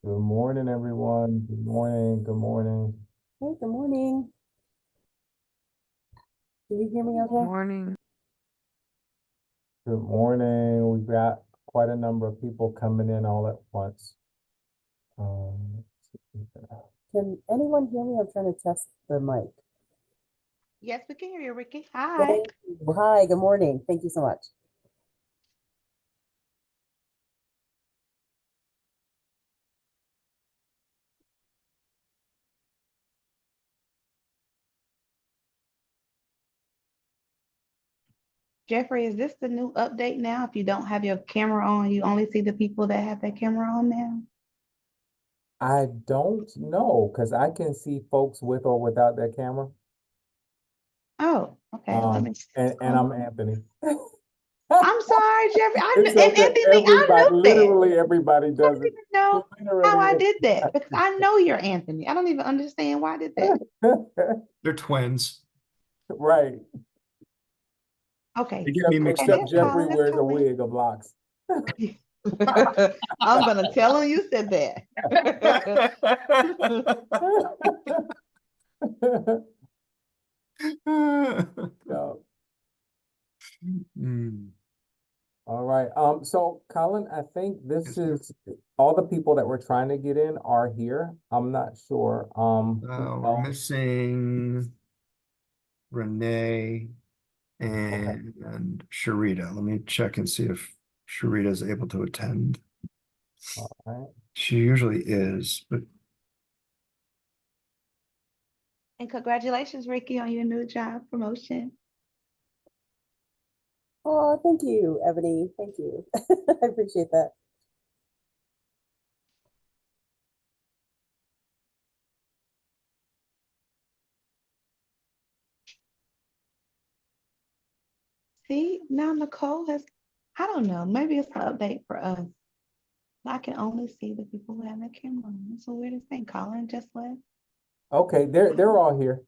Good morning, everyone. Good morning. Good morning. Hey, good morning. Can you hear me okay? Morning. Good morning. We've got quite a number of people coming in all at once. Can anyone hear me? I'm trying to test the mic. Yes, we can hear you, Ricky. Hi. Thank you. Hi, good morning. Thank you so much. Jeffrey, is this the new update now? If you don't have your camera on, you only see the people that have their camera on now? I don't know because I can see folks with or without their camera. Oh, okay. Let me. And I'm Anthony. I'm sorry, Jeffrey. It's And okay. Anthony, I Everybody, knew that. literally everybody I does don't it. even know how I Literally. did that because I know you're Anthony. I don't even understand why I did that. They're twins. Right. Okay. They get me mixed Okay, up. Except that's Jeffrey cool. That's wears a cool. wig of locks. I'm gonna tell him you said that. No. Mm. All right. So Colin, I think this is all the people that we're trying to get in are here. I'm not sure. We're missing Renee and Sharita. Let me check and see if Sharita is able to attend. All right. She usually is, but And congratulations, Ricky, on your new job promotion. Oh, thank you, Ebony. Thank you. I appreciate that. See, now Nicole has, I don't know, maybe it's an update for us. I can only see the people who have their camera on. It's the weirdest thing. Colin just left. Okay, they're all here.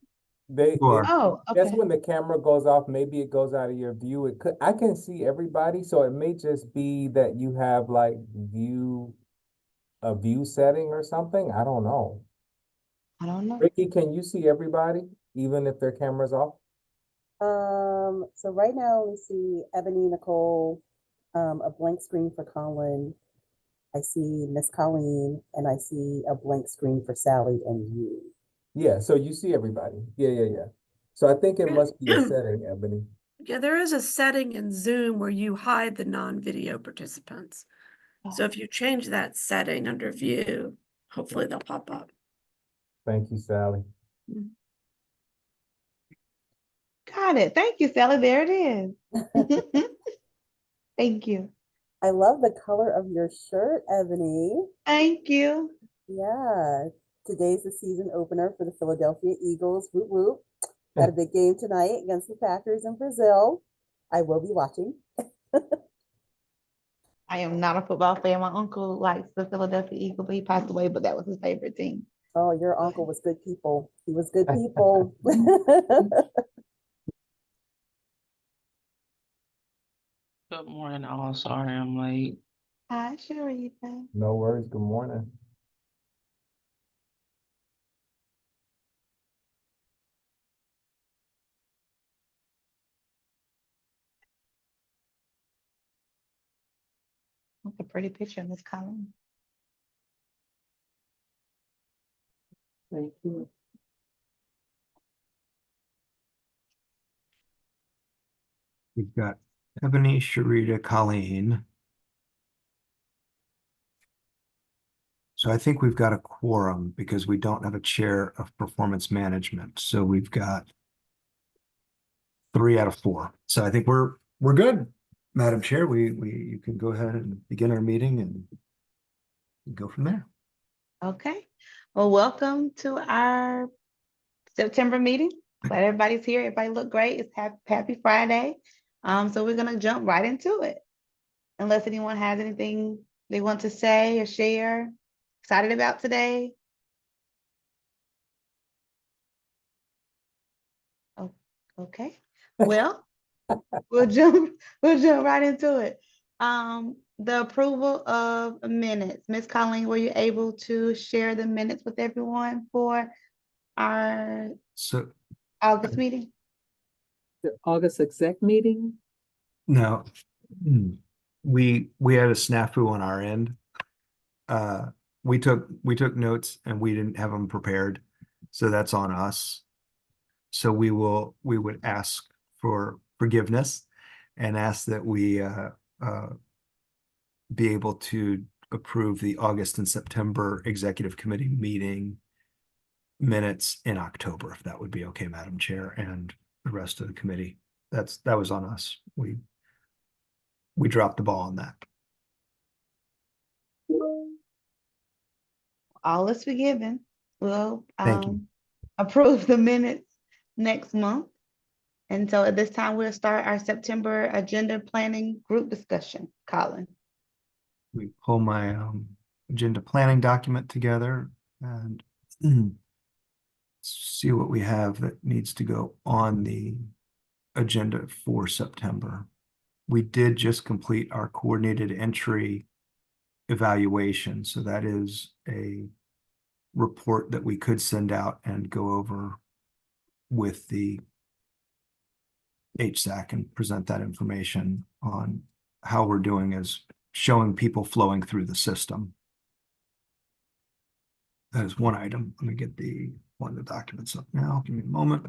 Sure. Oh, That's okay. when the camera goes off, maybe it goes out of your view. It could I can see everybody, so it may just be that you have like a view setting or something. I don't know. I don't know. Ricky, can you see everybody, even if their camera's off? So right now we see Ebony, Nicole, a blank screen for Colin. I see Miss Colleen, and I see a blank screen for Sally and you. Yeah, so you see everybody. Yeah. So I think it must be a setting, Ebony. Yeah, there is a setting in Zoom where you hide the non-video participants. So if you change that setting under view, hopefully they'll pop up. Thank you, Sally. Got it. Thank you, Sally. There it is. Thank you. I love the color of your shirt, Ebony. Thank you. Yeah, today's the season opener for the Philadelphia Eagles. Whoop whoop. Got a big game tonight against the Packers in Brazil. I will be watching. I am not a football fan. My uncle likes the Philadelphia Eagles, but he passed away, but that was his favorite team. Oh, your uncle was good people. He was good people. Good morning, all. Sorry I'm late. Hi, Sharita. No worries. Good morning. That's a pretty picture, Miss Colleen. Thank you. we've got Ebony, Sharita, Colleen. So I think we've got a quorum because we don't have a chair of performance management. So we've got 3 out of 4. So I think we're good, Madam Chair. You can go ahead and begin our meeting and go from there. Okay. Well, welcome to our September meeting. Glad everybody's here. Everybody look great. It's happy Friday. So we're gonna jump right into it. Unless anyone has anything they want to say or share, excited about today. Oh, okay. Well, we'll jump right into it. the approval of minutes. Ms. Colleen, were you able to share the minutes with everyone for our So, August meeting? The August exec meeting? no, we had a snafu on our end. We took notes and we didn't have them prepared, so that's on us. So we would ask for forgiveness and ask that we be able to approve the August and September executive committee meeting minutes in October, if that would be okay, Madam Chair, and the rest of the committee. That was on us. We dropped the ball on that. All is forgiven. We'll Thank you. approve the minutes next month. And so at this time, we'll start our September agenda planning group discussion. Colin. We pull my agenda planning document together and see what we have that needs to go on the agenda for September. We did just complete our coordinated entry evaluation, so that is a report that we could send out and go over with the HSAC and present that information on how we're doing as showing people flowing through the system. That is one item. Let me get one of the documents up now. Give me a moment.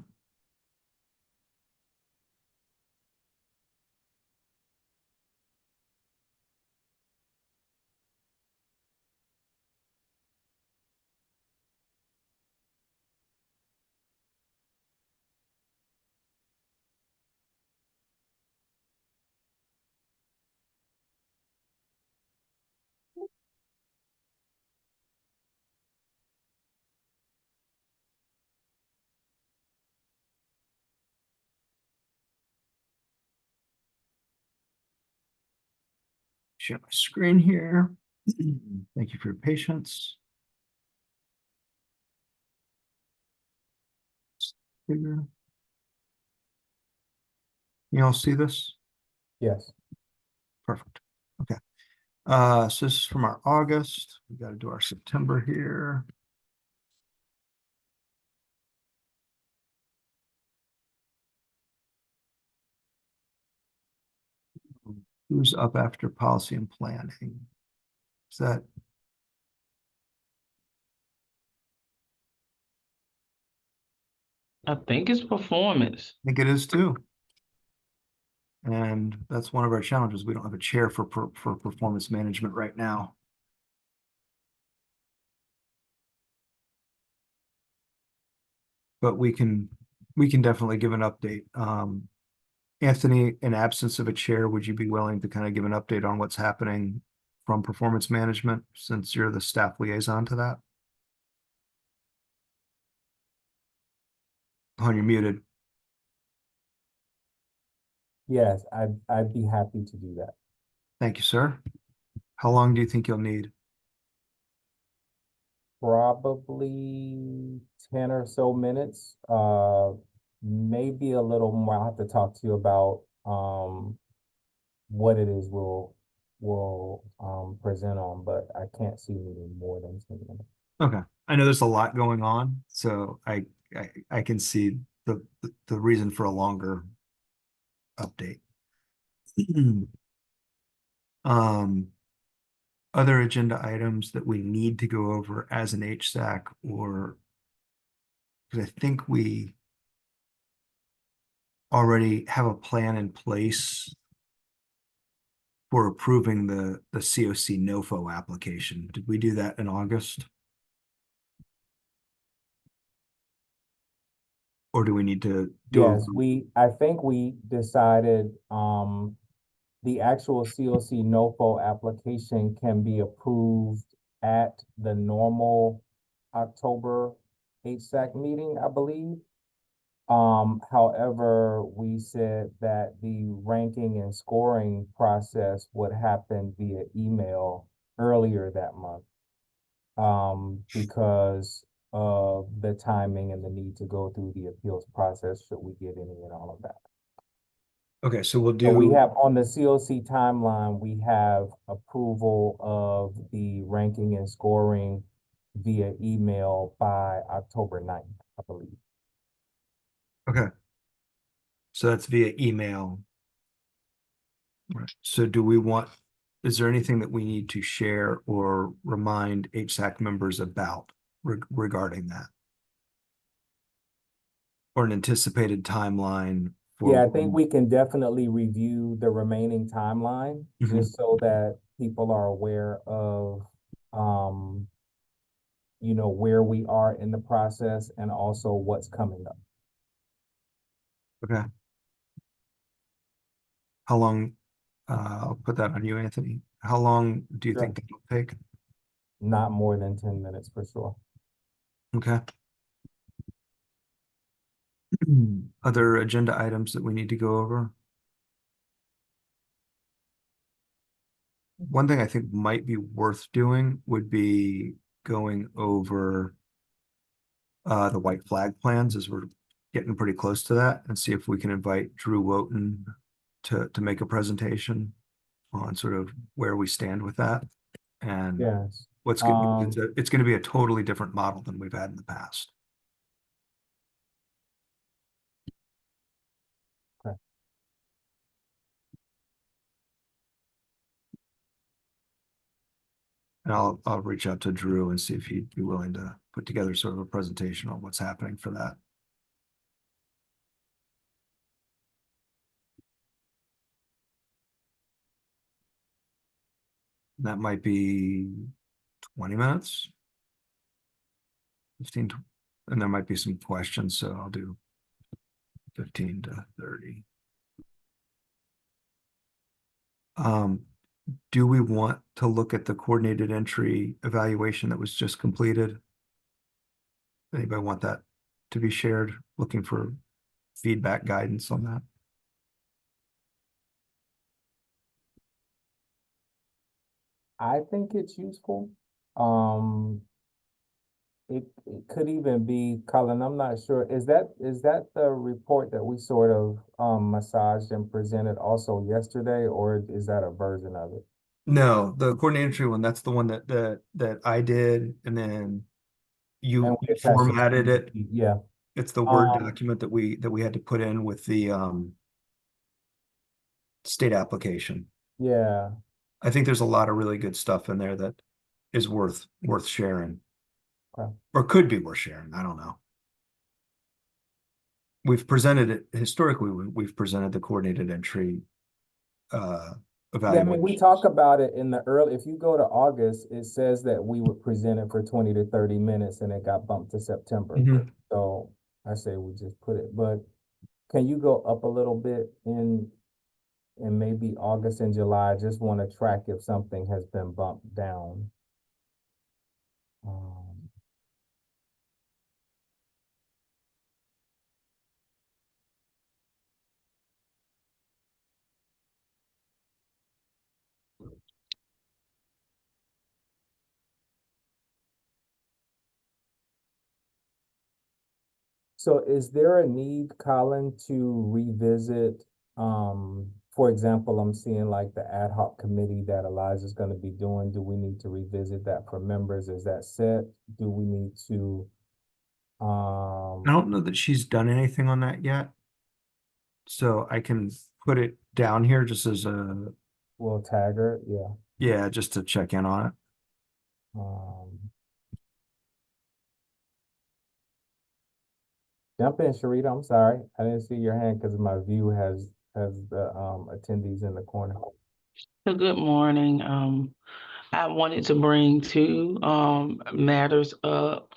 Share my screen here. Thank you for your patience. Bigger. You all see this? Yes. Perfect. Okay. So this is from our August. We got to do our September here. Who's up after policy and planning? Is that I think it's performance. I think it is too. And that's one of our challenges. We don't have a chair for performance management right now. But we can definitely give an update. Anthony, in absence of a chair, would you be willing to kind of give an update on what's happening from performance management since you're the staff liaison to that? Oh, you're muted. Yes, I'd be happy to do that. Thank you, sir. How long do you think you'll need? Probably 10 or so minutes, maybe a little more. I'll have to talk to you about, what it is we'll present on, but I can't see needing more than 10 minutes. Okay. I know there's a lot going on, so I can see the reason for a longer update. Other agenda items that we need to go over as an HSAC, or because I think we already have a plan in place for approving the COC NOFO application. Did we do that in August? Or do we need to do Yes, I think we decided, the actual COC NOFO application can be approved at the normal October HSAC meeting, I believe. However, we said that the ranking and scoring process would happen via email earlier that month. Because of the timing and the need to go through the appeals process, should we get any and all of that. Okay, so we'll So we do, have, on the COC timeline, we have approval of the ranking and scoring via email by October 9th, I believe. okay. So that's via email. Right. So do we want, is there anything that we need to share or remind HSAC members about regarding that? Or an anticipated timeline for? Yeah, I think we can definitely review the remaining timeline, Mhm. just so that people are aware of, where we are in the process and also what's coming up. Okay. How long, I'll put that on you, Anthony. How long do you Sure. think that'll take? Not more than 10 minutes for sure. Okay. Other agenda items that we need to go over? One thing I think might be worth doing would be going over the white flag plans, as we're getting pretty close to that, and see if we can invite Drew Wooten to make a presentation on sort of where we stand with that. And Yes. what's good, it's going to be a totally different model than we've had in the past. Okay. And I'll reach out to Drew and see if he'd be willing to put together sort of a presentation on what's happening for that. That might be 20 minutes, 15, and there might be some questions, so I'll do 15 to 30. Do we want to look at the coordinated entry evaluation that was just completed? Anybody want that to be shared? Looking for feedback, guidance on that? I think it's useful. Um, it could even be, Colin, I'm not sure, is that the report that we sort of massaged and presented also yesterday, or is that a version of it? No, the coordinated entry one, that's the one that I did, and then And you we attached it to formatted it. the- Yeah. It's the Word Um, document that we had to put in with the state application. yeah, I think there's a lot of really good stuff in there that is worth sharing. okay. Or could be worth sharing. I don't know. We've presented it historically, we've presented the coordinated entry Yeah, I evaluation. mean, we talk about it in the early, if you go to August, it says that we would present it for 20 to 30 minutes and it got bumped to September. Mhm. So I say we just put it, but can you go up a little bit in maybe August and July? I just want to track if something has been bumped down. Um, So is there a need, Colin, to revisit, for example, I'm seeing like the ad hoc committee that Elijah's gonna be doing, do we need to revisit that for members? Is that set? Do we need to, I don't know that she's done anything on that yet. So I can put it down here just as a, we'll tag her, yeah, just to check in on it. um. Jump in, Sharita, I'm sorry, I didn't see your hand because my view has the, attendees in the corner. So good morning. I wanted to bring two matters up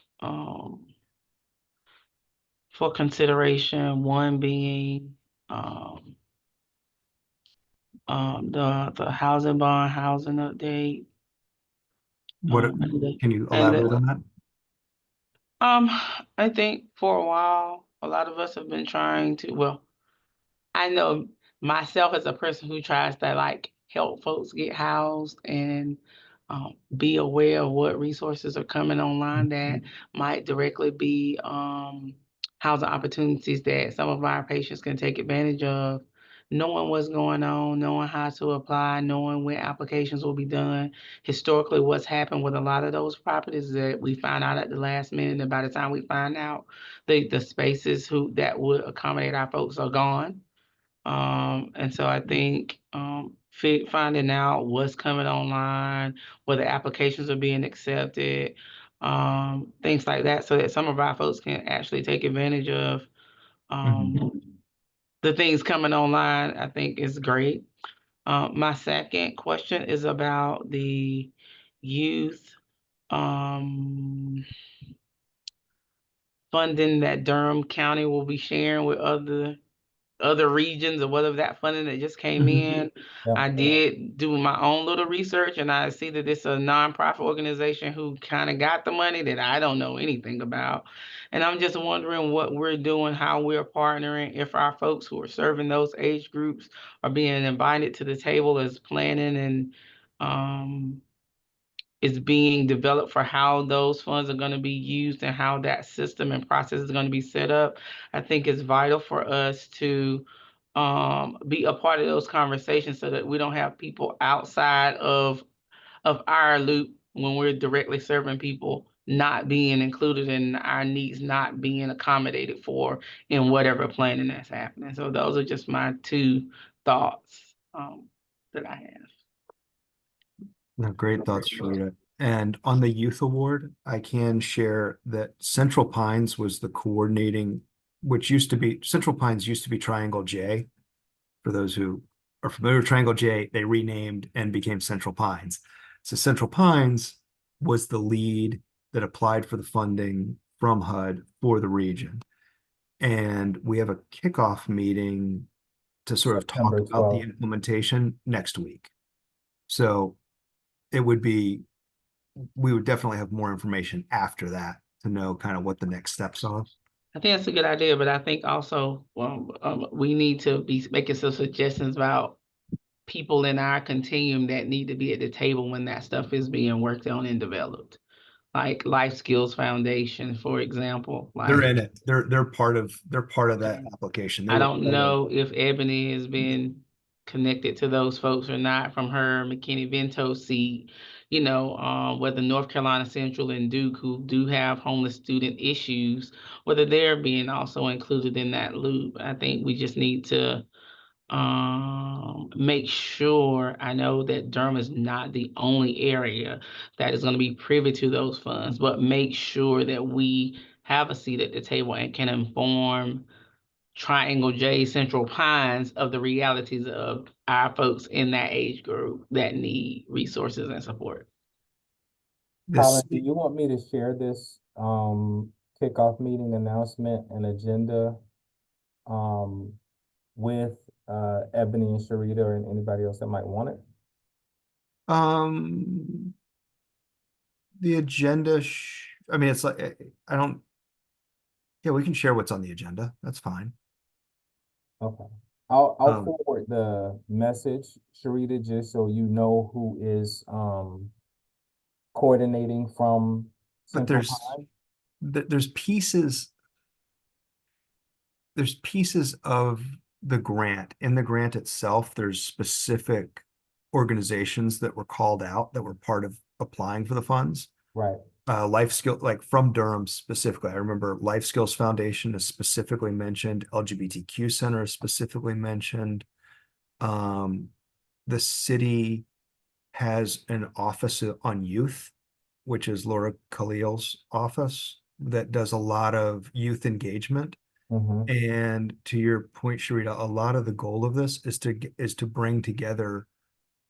for consideration. One being the housing bond housing update. What, And the- can you and the- elaborate on that? I think for a while, a lot of us have been trying to, well, I know myself as a person who tries to like help folks get housed and be aware of what resources are coming online that might directly be housing opportunities that some of our patients can take advantage of. knowing what's going on, knowing how to apply, knowing when applications will be done. Historically, what's happened with a lot of those properties that we find out at the last minute, and by the time we find out, the spaces that would accommodate our folks are gone. And so I think finding out what's coming online, whether applications are being accepted, things like that, so that some of our folks can actually take advantage of the things coming online, I think is great. My second question is about the youth funding that Durham County will be sharing with other regions, or whatever that funding that just came in. Yeah. I did do my own little research, and I see that it's a nonprofit organization who kind of got the money that I don't know anything about. And I'm just wondering what we're doing, how we're partnering, if our folks who are serving those age groups are being invited to the table as planning and is being developed for how those funds are going to be used and how that system and process is going to be set up. I think it's vital for us to be a part of those conversations so that we don't have people outside of our loop when we're directly serving people not being included in our needs, not being accommodated for in whatever planning that's happening. So those are just my two thoughts that I have. No, great thoughts, Sharita. And on the youth award, I can share that Central Pines was the coordinating, Central Pines used to be Triangle J. For those who are familiar with Triangle J, they renamed and became Central Pines. So Central Pines was the lead that applied for the funding from HUD for the region. And we have a kickoff meeting to sort of talk September about the 12th. implementation next week. So we would definitely have more information after that to know kind of what the next steps are. I think that's a good idea, but I think also we need to be making some suggestions about people in our continuum that need to be at the table when that stuff is being worked on and developed. Like Life Skills Foundation, for example. They're in it. They're part of that application. They I were don't know if Ebony has been connected to those folks or not from her McKinney-Vento seat, whether North Carolina Central and Duke, who do have homeless student issues, whether they're being also included in that loop. I think we just need to make sure. I know that Durham is not the only area that is going to be privy to those funds, but make sure that we have a seat at the table and can inform Triangle J, Central Pines of the realities of our folks in that age group that need resources and support. Colin, do you want me to share this kickoff meeting announcement and agenda with Ebony and Sharita and anybody else that might want it? The agenda, I mean, it's like, yeah, we can share what's on the agenda. That's fine. Okay. I'll forward the message, Sharita, just so you know who is coordinating from But Central Pine. there's pieces of the grant. In the grant itself, there's specific organizations that were called out that were part of applying for the funds. Right. Life skill, like from Durham specifically, I remember Life Skills Foundation is specifically mentioned, LGBTQ Center is specifically mentioned. The city has an office on youth, which is Laura Khalil's office, that does a lot of youth engagement. And to your point, Sharita, a lot of the goal of this is to bring together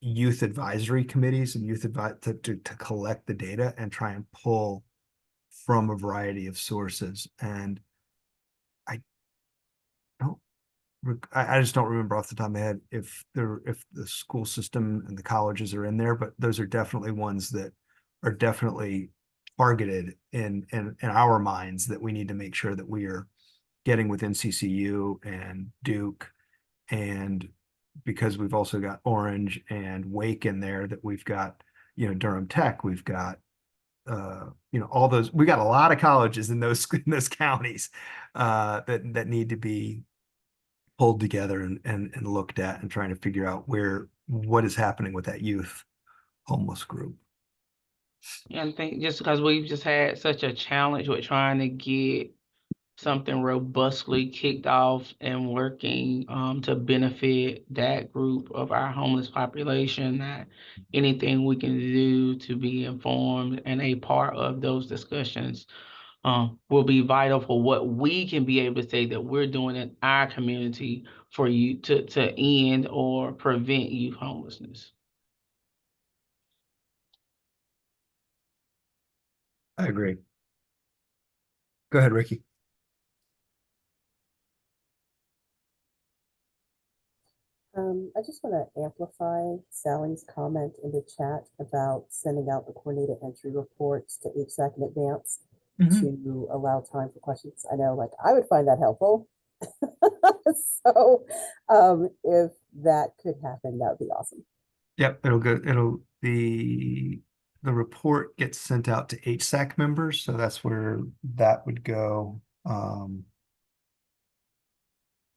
youth advisory committees and to collect the data and try and pull from a variety of sources. And I just don't remember off the top of my head if the school system and the colleges are in there, but those are definitely ones that are definitely targeted in our minds that we need to make sure that we are getting within CCU and Duke, and because we've also got Orange and Wake in there, that we've got, Durham Tech, we've got all those, we got a lot of colleges in those counties that need to be pulled together and looked at and trying to figure out what is happening with that youth homeless group. And I think just because we've just had such a challenge with trying to get something robustly kicked off and working to benefit that group of our homeless population, that anything we can do to be informed and a part of those discussions will be vital for what we can be able to say that we're doing in our community for you to end or prevent youth homelessness. I agree. Go ahead, Ricky. I just want to amplify Sally's comment in the chat about sending out the coordinated entry reports to HSAC in advance to allow time for questions. I know, like, I would find that helpful. So, if that could happen, that would be awesome. Yep, the report gets sent out to HSAC members, so that's where that would go.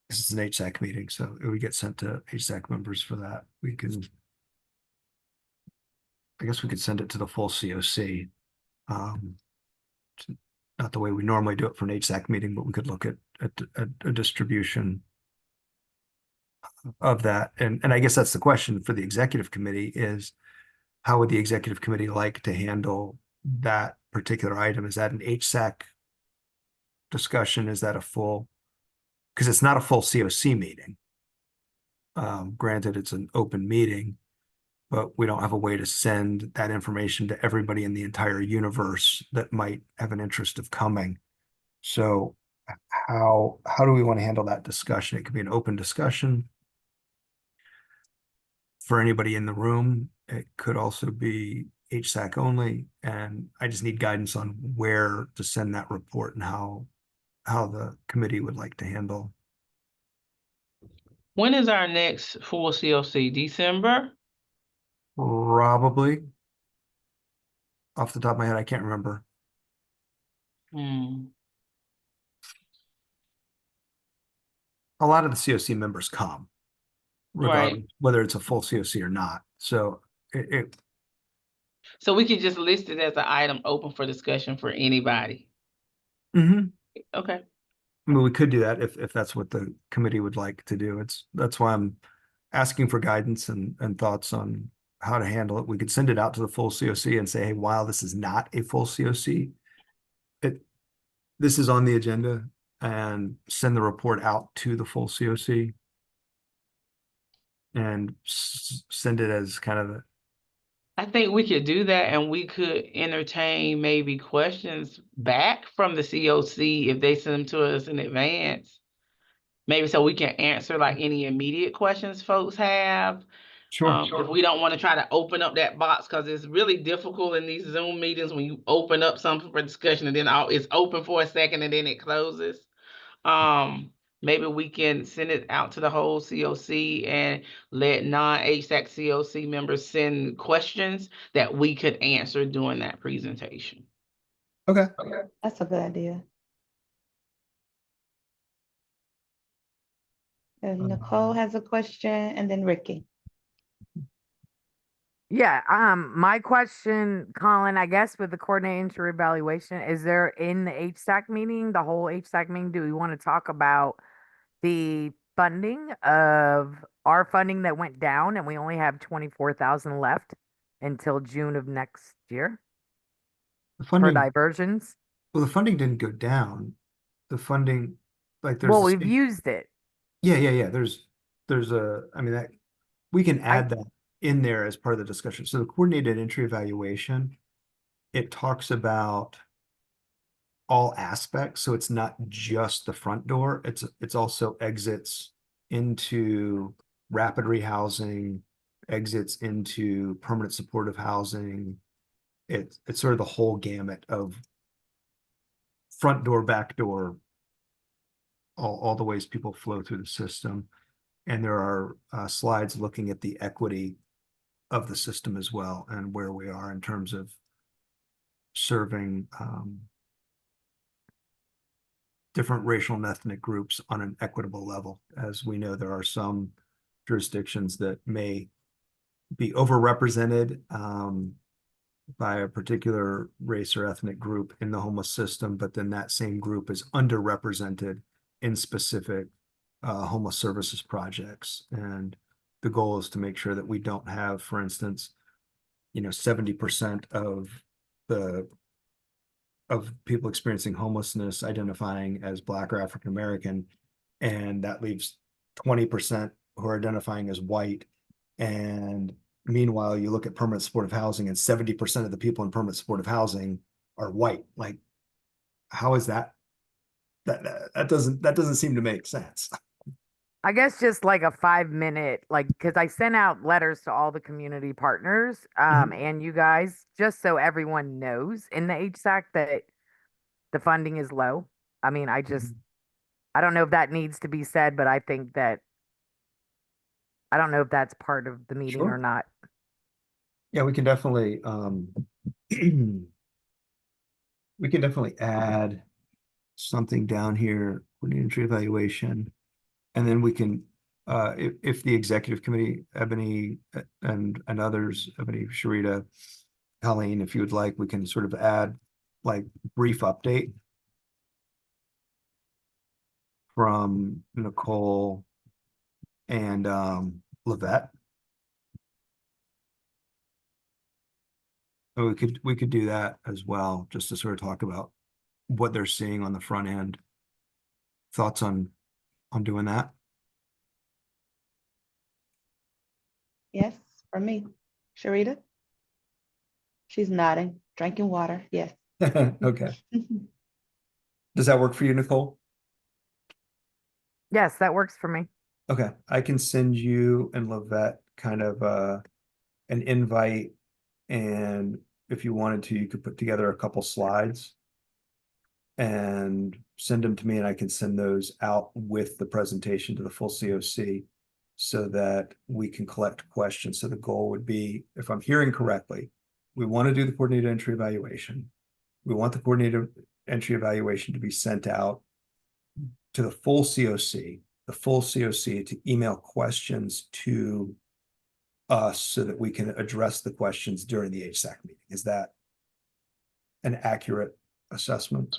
This is an HSAC meeting, so it would get sent to HSAC members for that. I guess we could send it to the full COC. Not the way we normally do it for an HSAC meeting, but we could look at a distribution of that. And I guess that's the question for the executive committee is, how would the executive committee like to handle that particular item? Is that an HSAC discussion? Is that a full, because it's not a full COC meeting. Granted, it's an open meeting, but we don't have a way to send that information to everybody in the entire universe that might have an interest of coming. So how do we want to handle that discussion? It could be an open discussion for anybody in the room. It could also be HSAC only, and I just need guidance on where to send that report and how the committee would like to handle. When is our next full COC? December? Probably. Off the top of my head, I can't remember. Hmm. A lot of the COC members come, regardless whether it's a full COC or not. So So we could just list it as an item open for discussion for anybody. Okay. I mean, we could do that if that's what the committee would like to do. That's why I'm asking for guidance and thoughts on how to handle it. We could send it out to the full COC and say, hey, while this is not a full COC, this is on the agenda, and send the report out to the full COC and send it as kind of I think we could do that, and we could entertain maybe questions back from the COC if they send them to us in advance. Maybe so we can answer like any immediate questions folks have. If we don't want to try to open up that box, because it's really difficult in these Zoom meetings when you open up something for discussion and then it's open for a second and then it closes. Maybe we can send it out to the whole COC and let non-HSAC COC members send questions that we could answer during that presentation. Okay. That's a good idea. And Nicole has a question, and then Ricky. Yeah, my question, Colin, I guess with the coordinated entry evaluation, is there in the HSAC meeting, the whole HSAC meeting, do we want to talk about the funding of our funding that went down and we only have 24,000 left until June of next year The for funding, diversions? well, the funding didn't go down. The funding, like there's Well, a we've state- used it. yeah. There's a, I mean, that we can add that in there as part of the discussion. So the coordinated entry evaluation, it talks about all aspects. So it's not just the front door. It's also exits into rapid rehousing, exits into permanent supportive housing. It's sort of the whole gamut of front door, back door, all the ways people flow through the system. And there are slides looking at the equity of the system as well, and where we are in terms of serving different racial and ethnic groups on an equitable level. As we know, there are some jurisdictions that may be overrepresented by a particular race or ethnic group in the homeless system, but then that same group is underrepresented in specific homeless services projects. And the goal is to make sure that we don't have, for instance, 70% of people experiencing homelessness identifying as Black or African American, and that leaves 20% who are identifying as white. And meanwhile, you look at permanent supportive housing, and 70% of the people in permanent supportive housing are white. Like, how is that? That doesn't seem to make sense. I guess just like a 5-minute, like, because I sent out letters to all the community partners, and you guys, just so everyone knows in the HSAC that the funding is low. I mean, I don't know if that needs to be said, but I think that, I don't know if that's part of the meeting Sure. or not. Yeah, we can definitely add something down here, coordinated entry evaluation. And then we can, if the executive committee, Ebony and others, Ebony, Sharita, Colleen, if you would like, we can sort of add like brief update from Nicole and Lavette. We could do that as well, just to sort of talk about what they're seeing on the front end. Thoughts on doing that? Yes, for me. Sharita? She's nodding, drinking water. Yes. Okay. Does that work for you, Nicole? Yes, that works for me. Okay, I can send you and Lavette kind of an invite, and if you wanted to, you could put together a couple slides and send them to me, and I can send those out with the presentation to the full COC so that we can collect questions. So the goal would be, if I'm hearing correctly, we want to do the coordinated entry evaluation. We want the coordinated entry evaluation to be sent out to the full COC to email questions to us so that we can address the questions during the HSAC meeting. Is that an accurate assessment?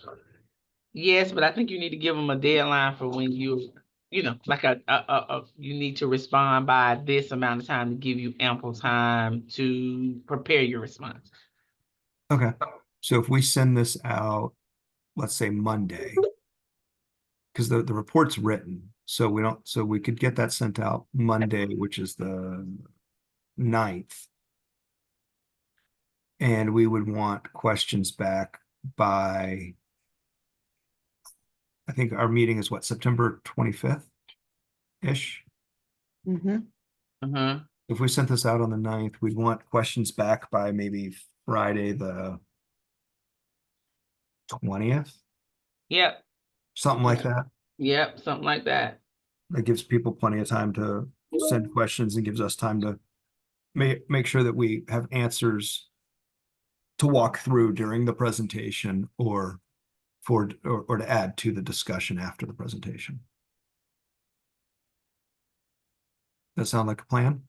Yes, but I think you need to give them a deadline for when like you need to respond by this amount of time to give you ample time to prepare your response. Okay, so if we send this out, let's say Monday, because the report's written, so we could get that sent out Monday, which is the 9th. And we would want questions back by, I think our meeting is what, September 25th-ish? Mm-hmm. If we sent this out on the 9th, we'd want questions back by maybe Friday the 20th, Yep, something like that. yep, something like that. That gives people plenty of time to send questions and gives us time to make sure that we have answers to walk through during the presentation or to add to the discussion after the presentation. That sound like a plan?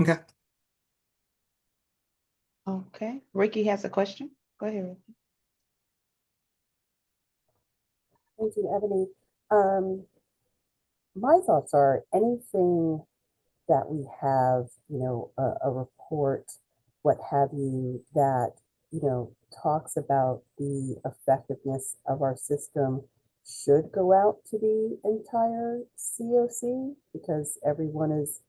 Okay. Okay. Ricky has a question. Go ahead, Ricky. Thank you, Ebony. My thoughts are anything that we have, a report, what have you, that, talks about the effectiveness of our system should go out to the entire COC because everyone is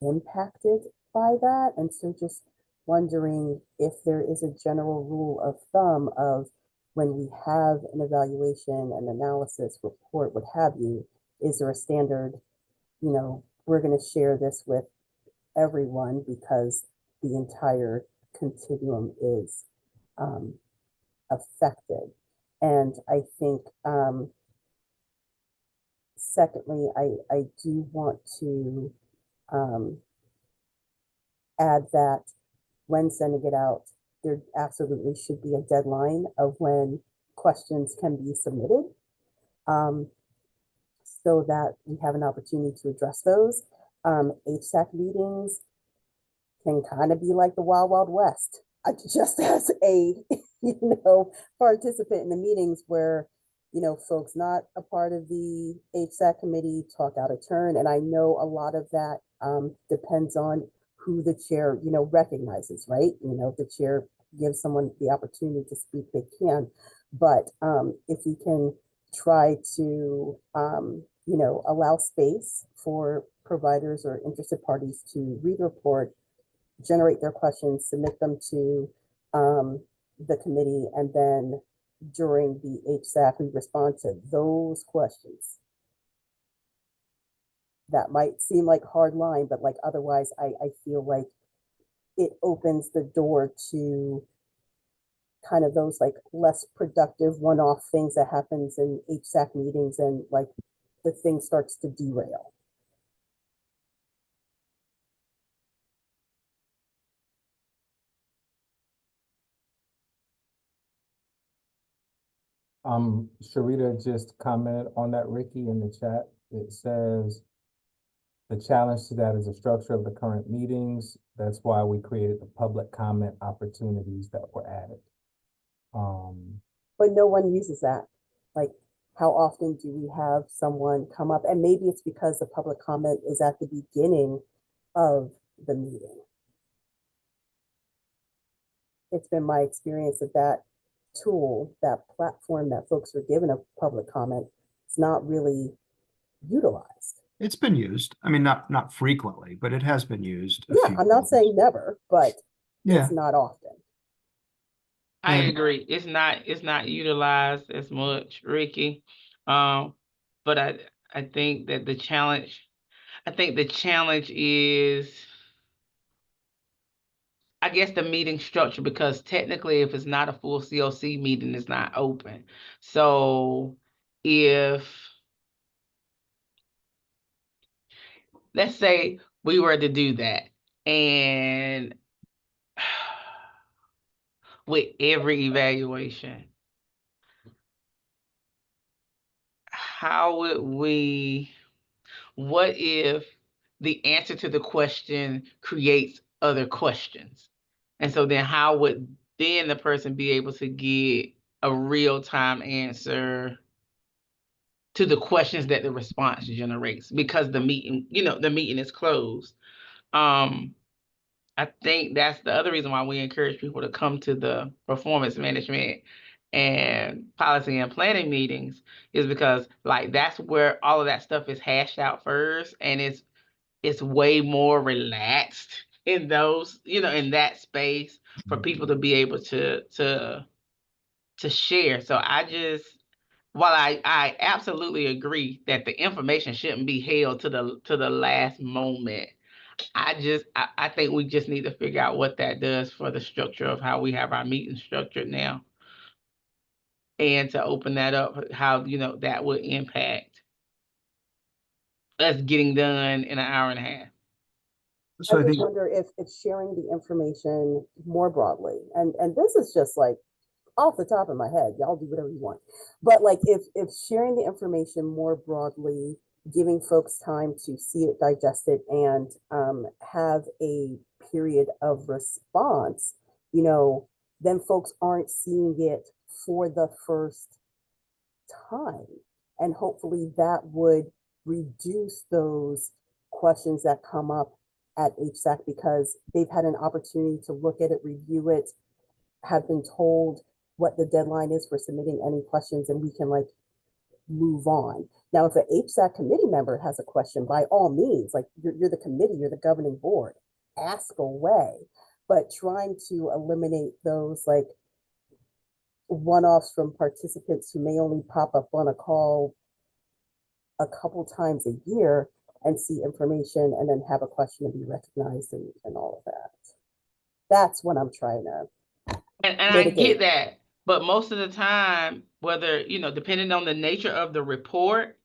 impacted by that. And so just wondering if there is a general rule of thumb of when we have an evaluation, an analysis report, what have you, is there a standard, we're going to share this with everyone because the entire continuum is affected. And I think, secondly, I do want to add that when sending it out, there absolutely should be a deadline of when questions can be submitted, so that we have an opportunity to address those. HSAC meetings can kind of be like the Wild Wild West. Just as a, participant in the meetings where, folks not a part of the HSAC committee talk out of turn. And I know a lot of that depends on who the chair, recognizes, right? If the chair gives someone the opportunity to speak, they can. But if we can try to, allow space for providers or interested parties to read the report, generate their questions, submit them to the committee, and then during the HSAC, we respond to those questions. That might seem like a hard line, but like otherwise, I feel like it opens the door to kind of those like less productive one-off things that happens in HSAC meetings, and like the thing starts to derail. Sharita just commented on that, Ricky, in the chat. It says, the challenge to that is the structure of the current meetings. That's why we created the public comment opportunities that were added. But no one uses that. Like, how often do we have someone come up? And maybe it's because the public comment is at the beginning of the meeting. It's been my experience that tool, that platform that folks are given a public comment, is not really utilized. It's been used. I mean, not frequently, but it has been used. Yeah, I'm not saying never, but Yeah. it's not often. I And- agree. It's not utilized as much, Ricky. But I think that the challenge is, I guess, the meeting structure, because technically if it's not a full COC meeting, it's not open. So if, let's say we were to do that, and with every evaluation, how would what if the answer to the question creates other questions? And so then how would then the person be able to get a real-time answer to the questions that the response generates, because the meeting is closed? I think that's the other reason why we encourage people to come to the performance management and policy and planning meetings, is because like that's where all of that stuff is hashed out first, and it's way more relaxed in those, in that space for people to be able to share. So while I absolutely agree that the information shouldn't be held to the last moment, I think we just need to figure out what that does for the structure of how we have our meeting structured now. And to open that up, how, that would impact us getting done in an hour and a half. So I just think wonder if sharing the information more broadly, and this is just like off the top of my head, y'all do whatever you want. But like if sharing the information more broadly, giving folks time to see it, digest it, and have a period of response, then folks aren't seeing it for the first time. And hopefully that would reduce those questions that come up at HSAC, because they've had an opportunity to look at it, review it, have been told what the deadline is for submitting any questions, and we can like move on. Now, if an HSAC committee member has a question, by all means, like you're the committee, you're the governing board, ask away. But trying to eliminate those like one-offs from participants who may only pop up on a call a couple times a year and see information and then have a question and be recognized and all of that. That's what I'm trying to And I get that, but most of the time, whether, depending on the nature of the report,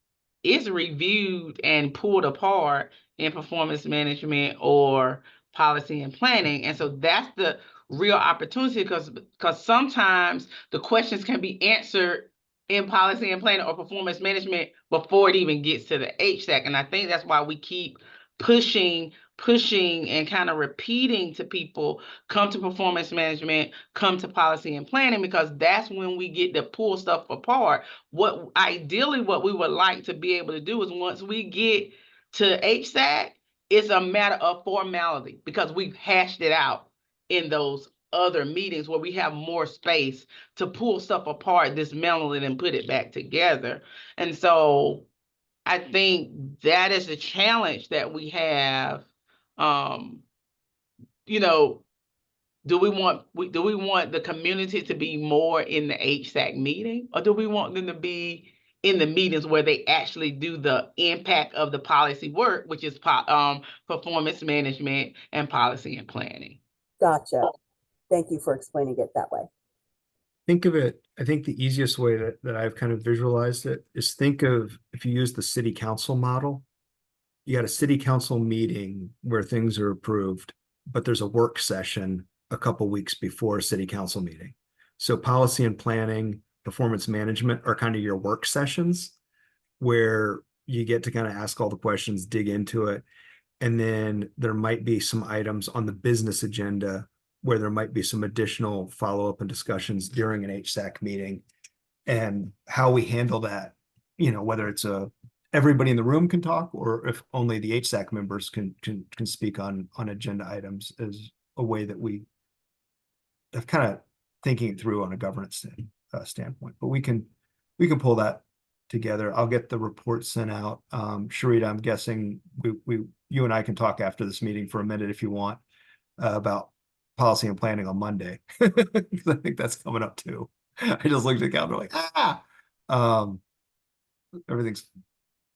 it's reviewed and pulled apart in performance management or policy and planning. And so that's the real opportunity, because sometimes the questions can be answered in policy and planning or performance management before it even gets to the HSAC. And I think that's why we keep pushing and kind of repeating to people, come to performance management, come to policy and planning, because that's when we get to pull stuff apart. What ideally what we would like to be able to do is, once we get to HSAC, it's a matter of formality, because we've hashed it out in those other meetings where we have more space to pull stuff apart, dismantle it, and put it back together. And so I think that is the challenge that we have. You know, do we want the community to be more in the HSAC meeting, or do we want them to be in the meetings where they actually do the impact of the policy work, which is performance management and policy and planning? Gotcha. Thank you for explaining it that way. Think of it, I think the easiest way that I've kind of visualized it is, think of, if you use the city council model, you got a city council meeting where things are approved, but there's a work session a couple weeks before a city council meeting. So policy and planning, performance management are kind of your work sessions where you get to kind of ask all the questions, dig into it. And then there might be some items on the business agenda where there might be some additional follow-up and discussions during an HSAC meeting, and how we handle that, you know, whether it's everybody in the room can talk, or if only the HSAC members can speak on agenda items, is a way that we have kind of thinking it through on a governance standpoint. But we can pull that together. I'll get the report sent out. Sharita, I'm guessing you and I can talk after this meeting for a minute if you want, about policy and planning on Monday. Because I think that's coming up too. I just looked at the calendar like, everything's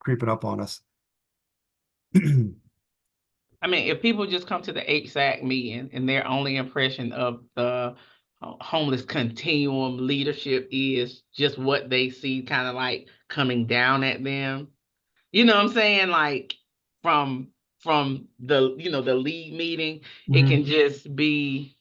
creeping up on us. I mean, if people just come to the HSAC meeting and their only impression of the homeless continuum leadership is just what they see kind of like coming down at them, you know what I'm saying? Like from the, you know, the lead meeting, it can just be,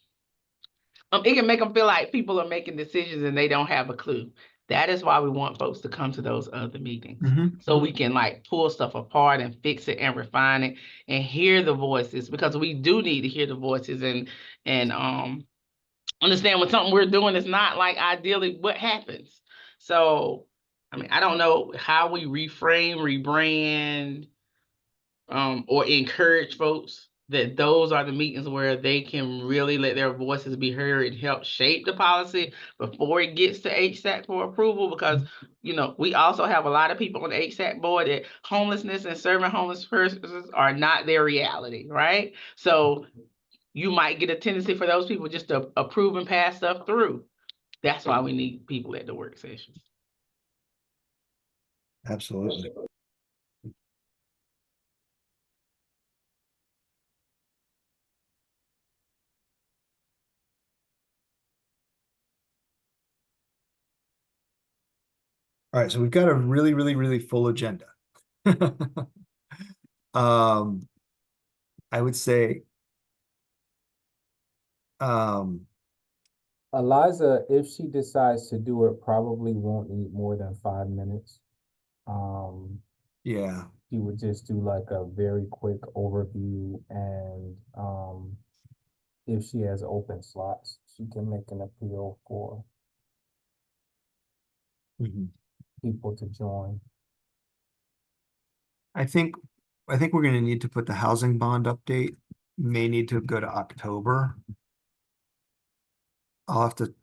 it can make them feel like people are making decisions and they don't have a clue. That is why we want folks to come to those other meetings. So we can like pull stuff apart and fix it and refine it and hear the voices, because we do need to hear the voices and understand when something we're doing is not like ideally what happens. So, I mean, I don't know how we reframe, rebrand, or encourage folks that those are the meetings where they can really let their voices be heard and help shape the policy before it gets to HSAC for approval. Because, you know, we also have a lot of people on the HSAC board that homelessness and serving homeless persons are not their reality, right? So you might get a tendency for those people just to approve and pass stuff through. That's why we need people at the work sessions. Absolutely. All right, so we've got a really, really, really full agenda. I would say, Eliza, if she decides to do it, probably won't need more than 5 minutes. yeah, She would just do like a very quick overview, and if she has open slots, she can make an appeal for people to join. I think we're going to need to put the housing bond update, may need to go to October. I'll have to,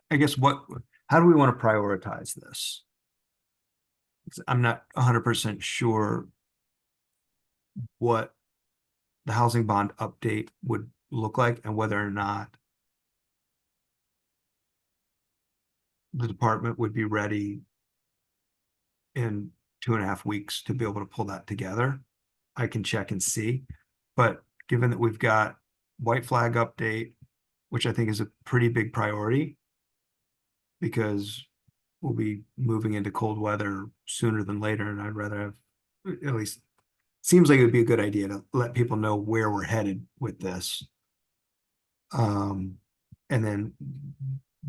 I guess, how do we want to prioritize this? I'm not 100% sure what the housing bond update would look like, and whether or not the department would be ready in 2.5 weeks to be able to pull that together. I can check and see, but given that we've got white flag update, which I think is a pretty big priority, because we'll be moving into cold weather sooner than later, and I'd rather have at least seems like it would be a good idea to let people know where we're headed with this. And then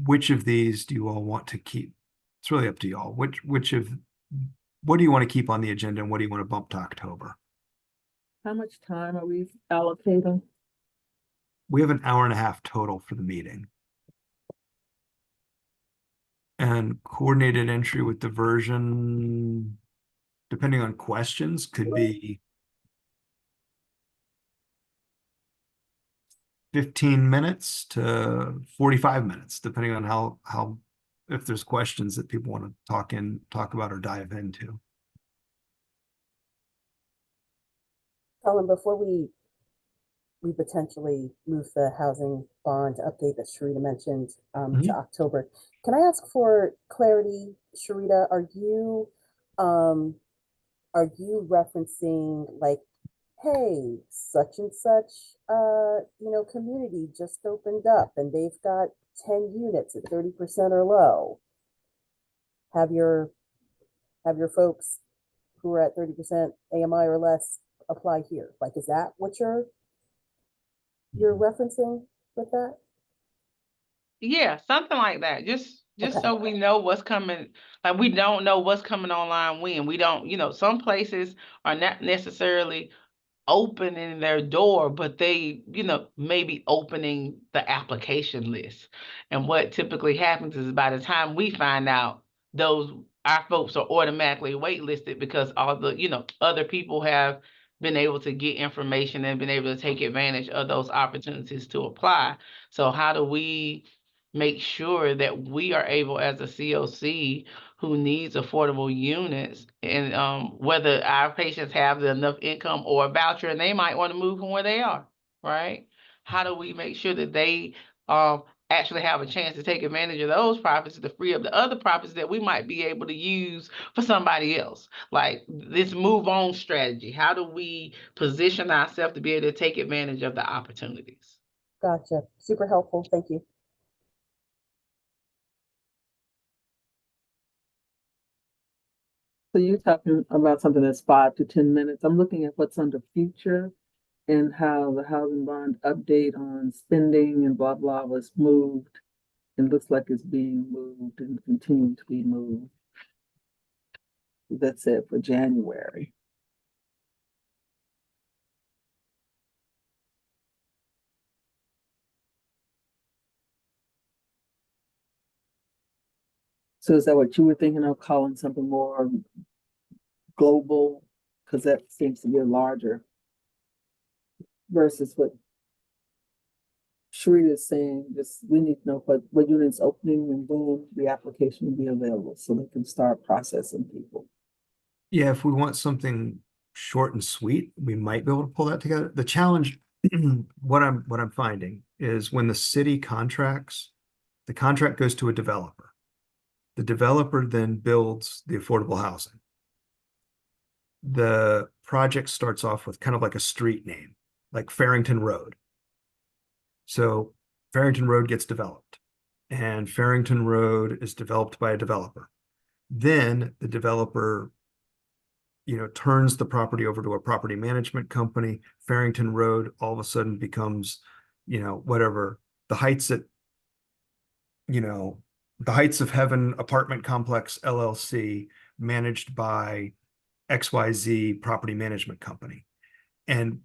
which of these do you all want to keep? It's really up to you all. What do you want to keep on the agenda and what do you want to bump to October? How much time are we allocating? We have an hour and a half total for the meeting. And coordinated entry with diversion, depending on questions, could be 15 minutes to 45 minutes, depending on how if there's questions that people want to talk about or dive into. Colin, before we potentially move the housing bond update that Sharita mentioned to October, can I ask for clarity, Sharita? Are you referencing like, hey, such and such community just opened up and they've got 10 units at 30% or low? Have your folks who are at 30% AMI or less apply here? Like, is that what you're referencing with that? Yeah, something like that. Just Okay. so we know what's coming. Like, we don't know what's coming online when. We don't, some places are not necessarily opening their door, but they, maybe opening the application list. And what typically happens is by the time we find out, our folks are automatically waitlisted because all the, other people have been able to get information and been able to take advantage of those opportunities to apply. So how do we make sure that we are able, as a COC who needs affordable units, and whether our patients have enough income or a voucher and they might want to move from where they are, right? How do we make sure that they actually have a chance to take advantage of those profits to free up the other profits that we might be able to use for somebody else? Like this move on strategy. How do we position ourselves to be able to take advantage of the opportunities? Gotcha. Super helpful. Thank you. So you're talking about something that's 5 to 10 minutes. I'm looking at what's under future and how the housing bond update on spending and blah, blah was moved. It looks like it's being moved and continuing to be moved. That's it for January. So is that what you were thinking of, calling something more global? Because that seems to be larger versus what Sharita is saying. Just we need to know what units opening and when the application will be available so they can start processing people. Yeah, if we want something short and sweet, we might be able to pull that together. The challenge, what I'm finding is when the city contracts, the contract goes to a developer. The developer then builds the affordable housing. The project starts off with kind of like a street name, like Farrington Road. So Farrington Road gets developed, and Farrington Road is developed by a developer. Then the developer, turns the property over to a property management company. Farrington Road all of a sudden becomes, whatever, the Heights of Heaven Apartment Complex LLC, managed by XYZ Property Management Company. And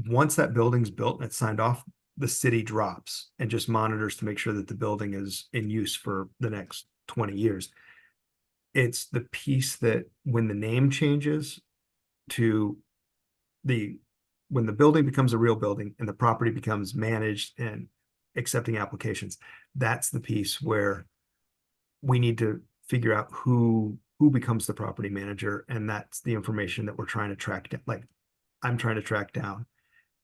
once that building's built and it's signed off, the city drops and just monitors to make sure that the building is in use for the next 20 years. It's the piece that when the name changes to when the building becomes a real building and the property becomes managed and accepting applications, that's the piece where we need to figure out who becomes the property manager. And that's the information that we're trying to track down. Like I'm trying to track down,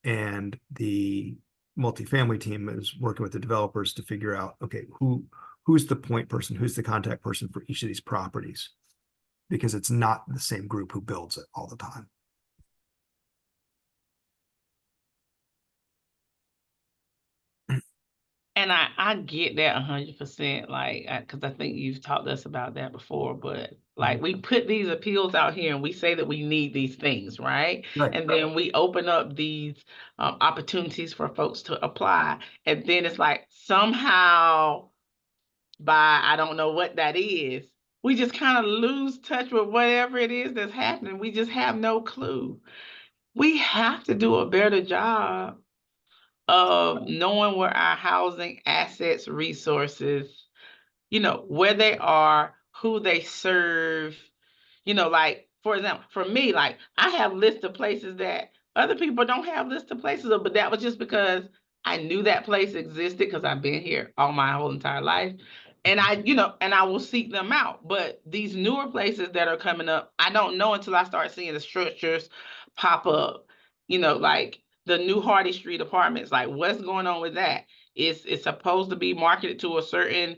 and the multifamily team is working with the developers to figure out, okay, who's the point person, who's the contact person for each of these properties, because it's not the same group who builds it all the time. And I get that 100%, like, because I think you've talked to us about that before, but Like we put these appeals out here and we say that we need these things, right? Right. And then we open up these opportunities for folks to apply. And then it's like somehow by, I don't know what that is, we just kind of lose touch with whatever it is that's happening. We just have no clue. We have to do a better job of knowing where our housing assets, resources, where they are, who they serve, like, for example, for me, like, I have lists of places that other people don't have lists of places of, but that was just because I knew that place existed because I've been here all my whole entire life. And I will seek them out. But these newer places that are coming up, I don't know until I start seeing the structures pop up, like the new Hardy Street apartments, like what's going on with that? It's supposed to be marketed to a certain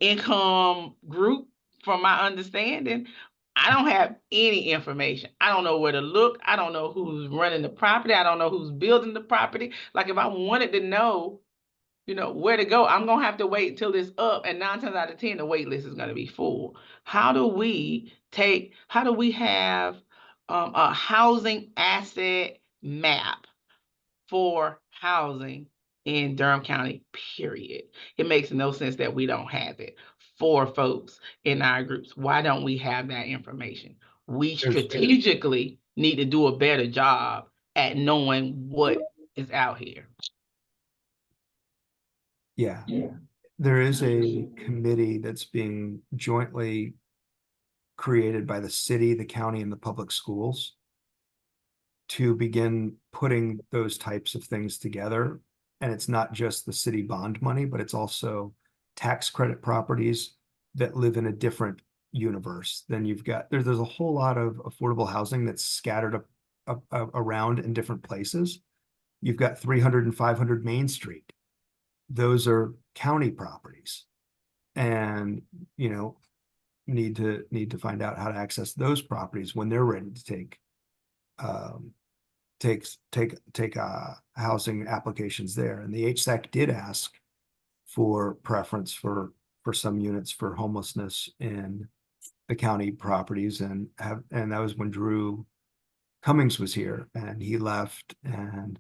income group, from my understanding. I don't have any information. I don't know where to look. I don't know who's running the property. I don't know who's building the property. Like if I wanted to know, where to go, I'm going to have to wait till it's up. And 9 times out of 10, the wait list is going to be full. How do we have a housing asset map for housing in Durham County, period? It makes no sense that we don't have it for folks in our groups. Why don't we have that information? We strategically need to do a better job at knowing what is out here. Yeah. There is a committee that's being jointly created by the city, the county, and the public schools to begin putting those types of things together. And it's not just the city bond money, but it's also tax credit properties that live in a different universe than you've got. There's a whole lot of affordable housing that's scattered up around in different places. You've got 300 and 500 Main Street. Those are county properties, and need to find out how to access those properties when they're ready to take housing applications there. And the HSAC did ask for preference for some units for homelessness in the county properties, and that was when Drew Cummings was here, and he left, and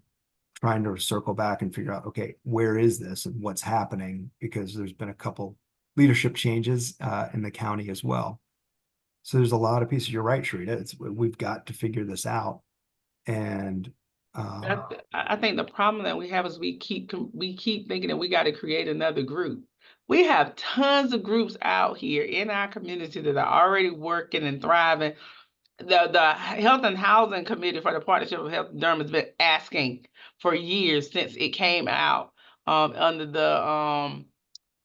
trying to circle back and figure out, okay, where is this and what's happening? Because there's been a couple leadership changes in the county as well. So there's a lot of pieces. You're right, Sharita. We've got to figure this out. And I think the problem that we have is we keep thinking that we got to create another group. We have tons of groups out here in our community that are already working and thriving. The Health and Housing Committee for the Partnership of Health in Durham has been asking for years since it came out under the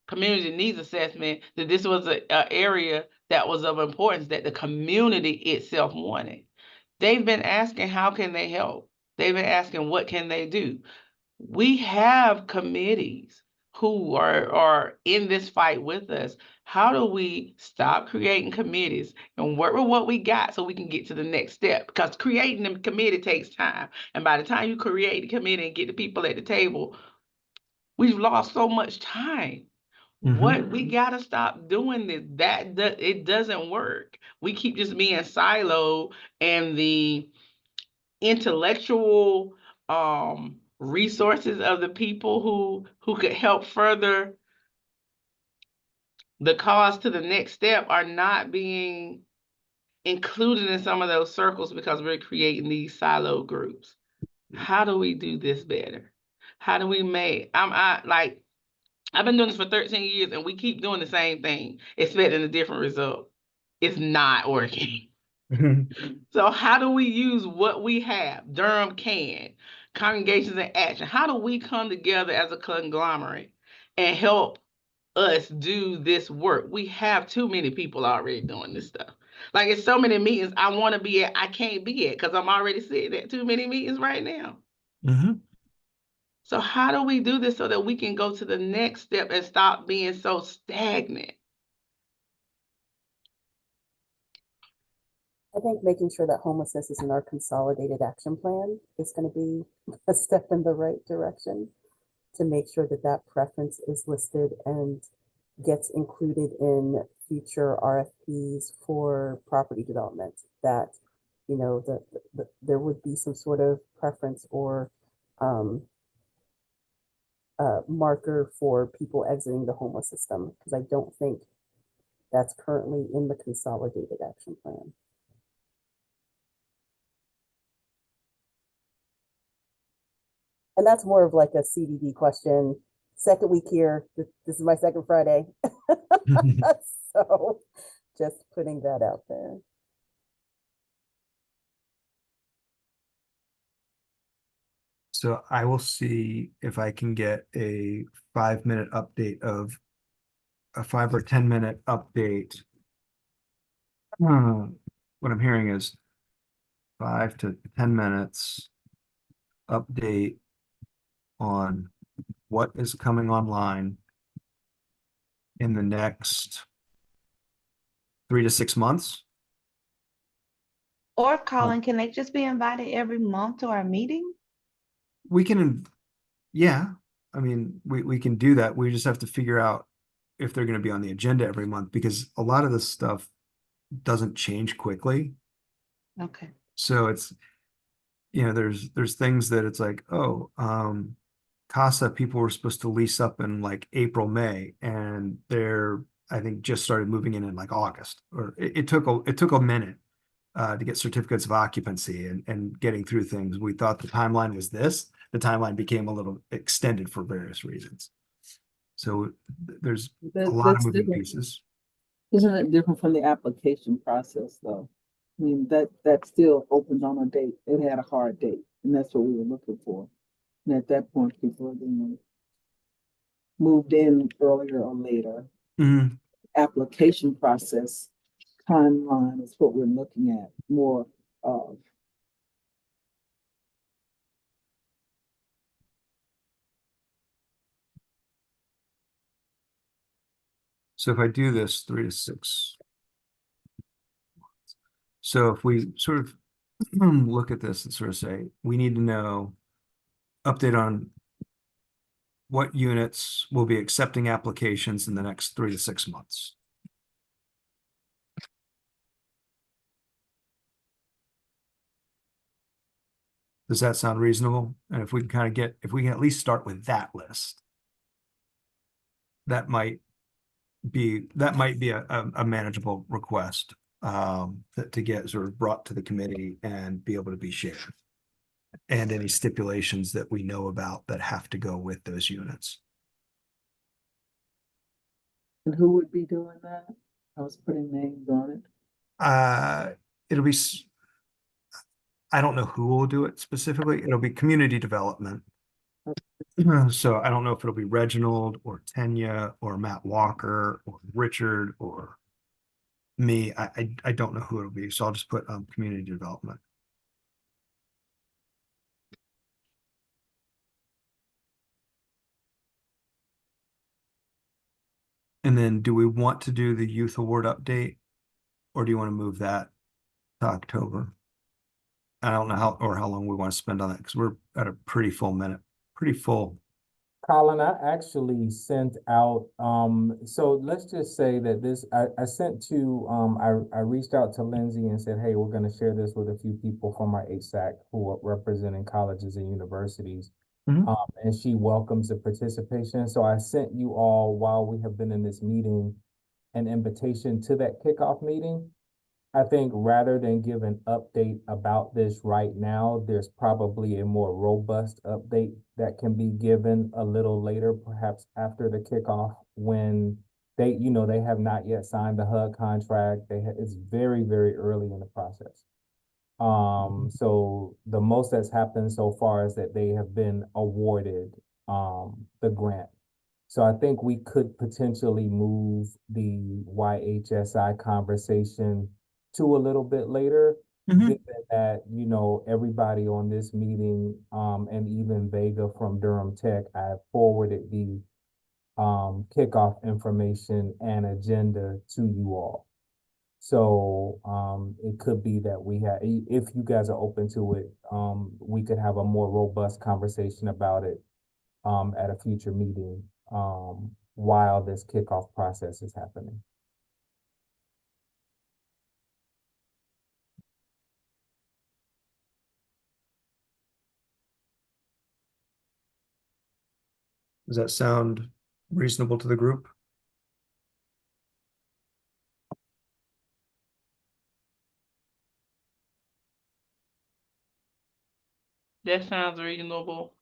community needs assessment that this was an area that was of importance that the community itself wanted. They've been asking, how can they help? They've been asking, what can they do? We have committees who are in this fight with us. How do we stop creating committees and work with what we got so we can get to the next step? Because creating a committee takes time. And by the time you create the committee and get the people at the table, we've lost so much time. What we gotta stop doing this, it doesn't work. We keep just being siloed, and the intellectual resources of the people who could help further the cause to the next step are not being included in some of those circles because we're creating these silo groups. How do we do this better? How do we make, I've been doing this for 13 years and we keep doing the same thing, expecting a different result. It's not working. So how do we use what we have? Durham Can, Congregations in Action. How do we come together as a conglomerate and help us do this work? We have too many people already doing this stuff. Like, it's so many meetings I want to be at, I can't be at because I'm already sitting at too many meetings right now. So how do we do this so that we can go to the next step and stop being so stagnant? I think making sure that homelessness is in our consolidated action plan is going to be a step in the right direction to make sure that that preference is listed and gets included in future RFPs for property development, that, you know, there would be some sort of preference or marker for people exiting the homeless system, because I don't think that's currently in the consolidated action plan. And that's more of like a CDD question. Second week here, this is my second Friday. So just putting that out there. So I will see if I can get a 5-minute update of a 5 or 10-minute update. What I'm hearing is 5 to 10 minutes update on what is coming online in the next 3 to 6 months. Or Colin, can they just be invited every month to our meeting? We can, yeah, I mean, we can do that. We just have to figure out if they're going to be on the agenda every month, because a lot of this stuff doesn't change quickly. Okay. So it's, you know, there's things that it's like, oh, Casa people were supposed to lease up in like April, May, and they're, I think, just started moving in like August, or it took a minute to get certificates of occupancy and getting through things. We thought the timeline was this. The timeline became a little extended for various reasons. So there's a lot of That's moving different. pieces. Isn't it different from the application process, though? I mean, that still opens on a date. It had a hard date, and that's what we were looking for. And at that point, people are being moved in earlier or later. Mhm. Application process timeline is what we're looking at more of. So if I do this 3 to 6, so if we sort of look at this and sort of say, we need to know update on what units will be accepting applications in the next 3 to 6 months. Does that sound reasonable? And if we can kind of get, if we can at least start with that list, that might be a manageable request to get sort of brought to the committee and be able to be shared. And any stipulations that we know about that have to go with those units. And who would be doing that? I was putting names on it. It'll be, I don't know who will do it specifically. It'll be community development. So I don't know if it'll be Reginald or Tanya or Matt Walker or Richard or me. I don't know who it'll be. So I'll just put community development. And then do we want to do the youth award update, or do you want to move that to October? I don't know how long we want to spend on that, because we're at a pretty full. Colin, I actually sent out, so let's just say that this, I sent to, I reached out to Lindsay and said, hey, we're gonna share this with a few people from our HSAC who are representing colleges and universities. Mhm. And she welcomes the participation. So I sent you all, while we have been in this meeting, an invitation to that kickoff meeting. I think rather than give an update about this right now, there's probably a more robust update that can be given a little later, perhaps after the kickoff, when they, you know, they have not yet signed the HUD contract. It's very, very early in the process. So the most that's happened so far is that they have been awarded the grant. So I think we could potentially move the YHSI conversation to a little bit later, given that, you know, everybody on this meeting, and even Vega from Durham Tech, I forwarded the kickoff information and agenda to you all. So it could be that we have, if you guys are open to it, we could have a more robust conversation about it at a future meeting while this kickoff process is happening. Does that sound reasonable to the group? That sounds reasonable.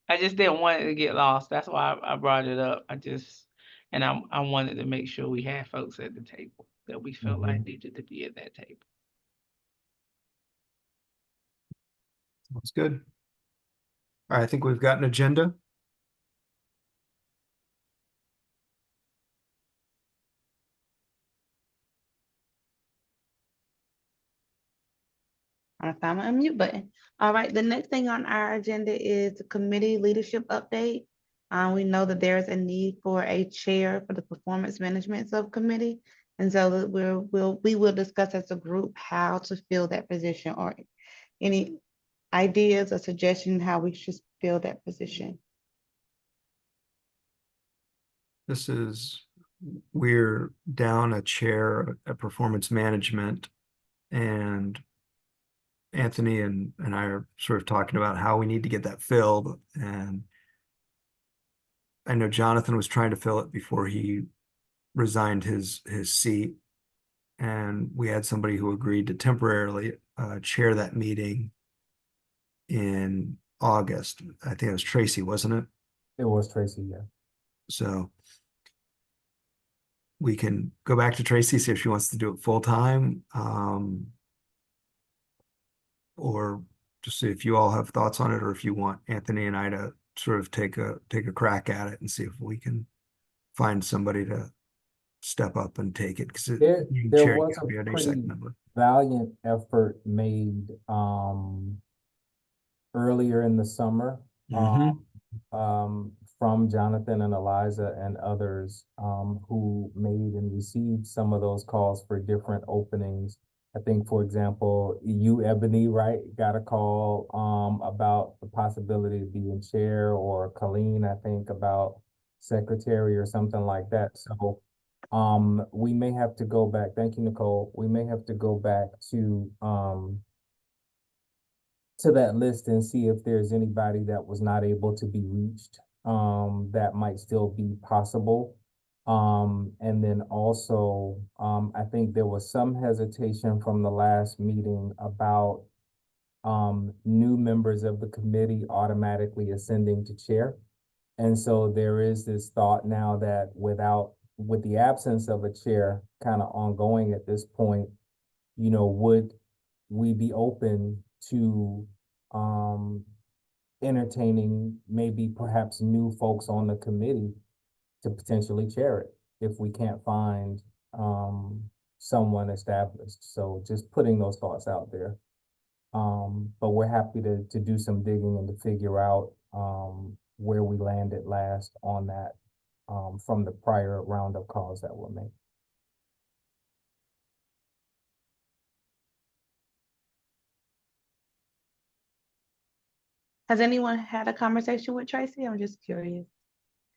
I just didn't want it to get lost. That's why I brought it up. I wanted to make sure we had folks at the table that we felt like needed to be at that table. That's good. All right, I think we've got an agenda. I found my unmute button. All right, the next thing on our agenda is the committee leadership update. We know that there is a need for a chair for the performance management subcommittee. And so that we will discuss as a group how to fill that position, or any ideas or suggestions how we should fill that position. We're down a chair at performance management, and Anthony and I are sort of talking about how we need to get that filled. And I know Jonathan was trying to fill it before he resigned his seat. And we had somebody who agreed to temporarily chair that meeting in August. I think it was Tracy, wasn't it? It was Tracy, yeah. So we can go back to Tracy, see if she wants to do it full time. Or just see if you all have thoughts on it, or if you want Anthony and I to sort of take a crack at it and see if we can find somebody to step up and take it. Because There was a be an HSAC pretty member. valiant effort made earlier in the summer from Jonathan and Eliza and others who made and received some of those calls for different openings. I think, for example, you, Ebony, right, got a call about the possibility of being chair, or Colleen, I think, about secretary or something like that. So we may have to go back. Thank you, Nicole. We may have to go back to that list and see if there's anybody that was not able to be reached that might still be possible. And then also, I think there was some hesitation from the last meeting about new members of the committee automatically ascending to chair. And so there is this thought now that with the absence of a chair kind of ongoing at this point, you know, would we be open to entertaining maybe perhaps new folks on the committee to potentially chair it if we can't find someone established. So just putting those thoughts out there. But we're happy to do some digging and to figure out where we landed last on that from the prior round of calls that were made. Has anyone had a conversation with Tracy? I'm just curious.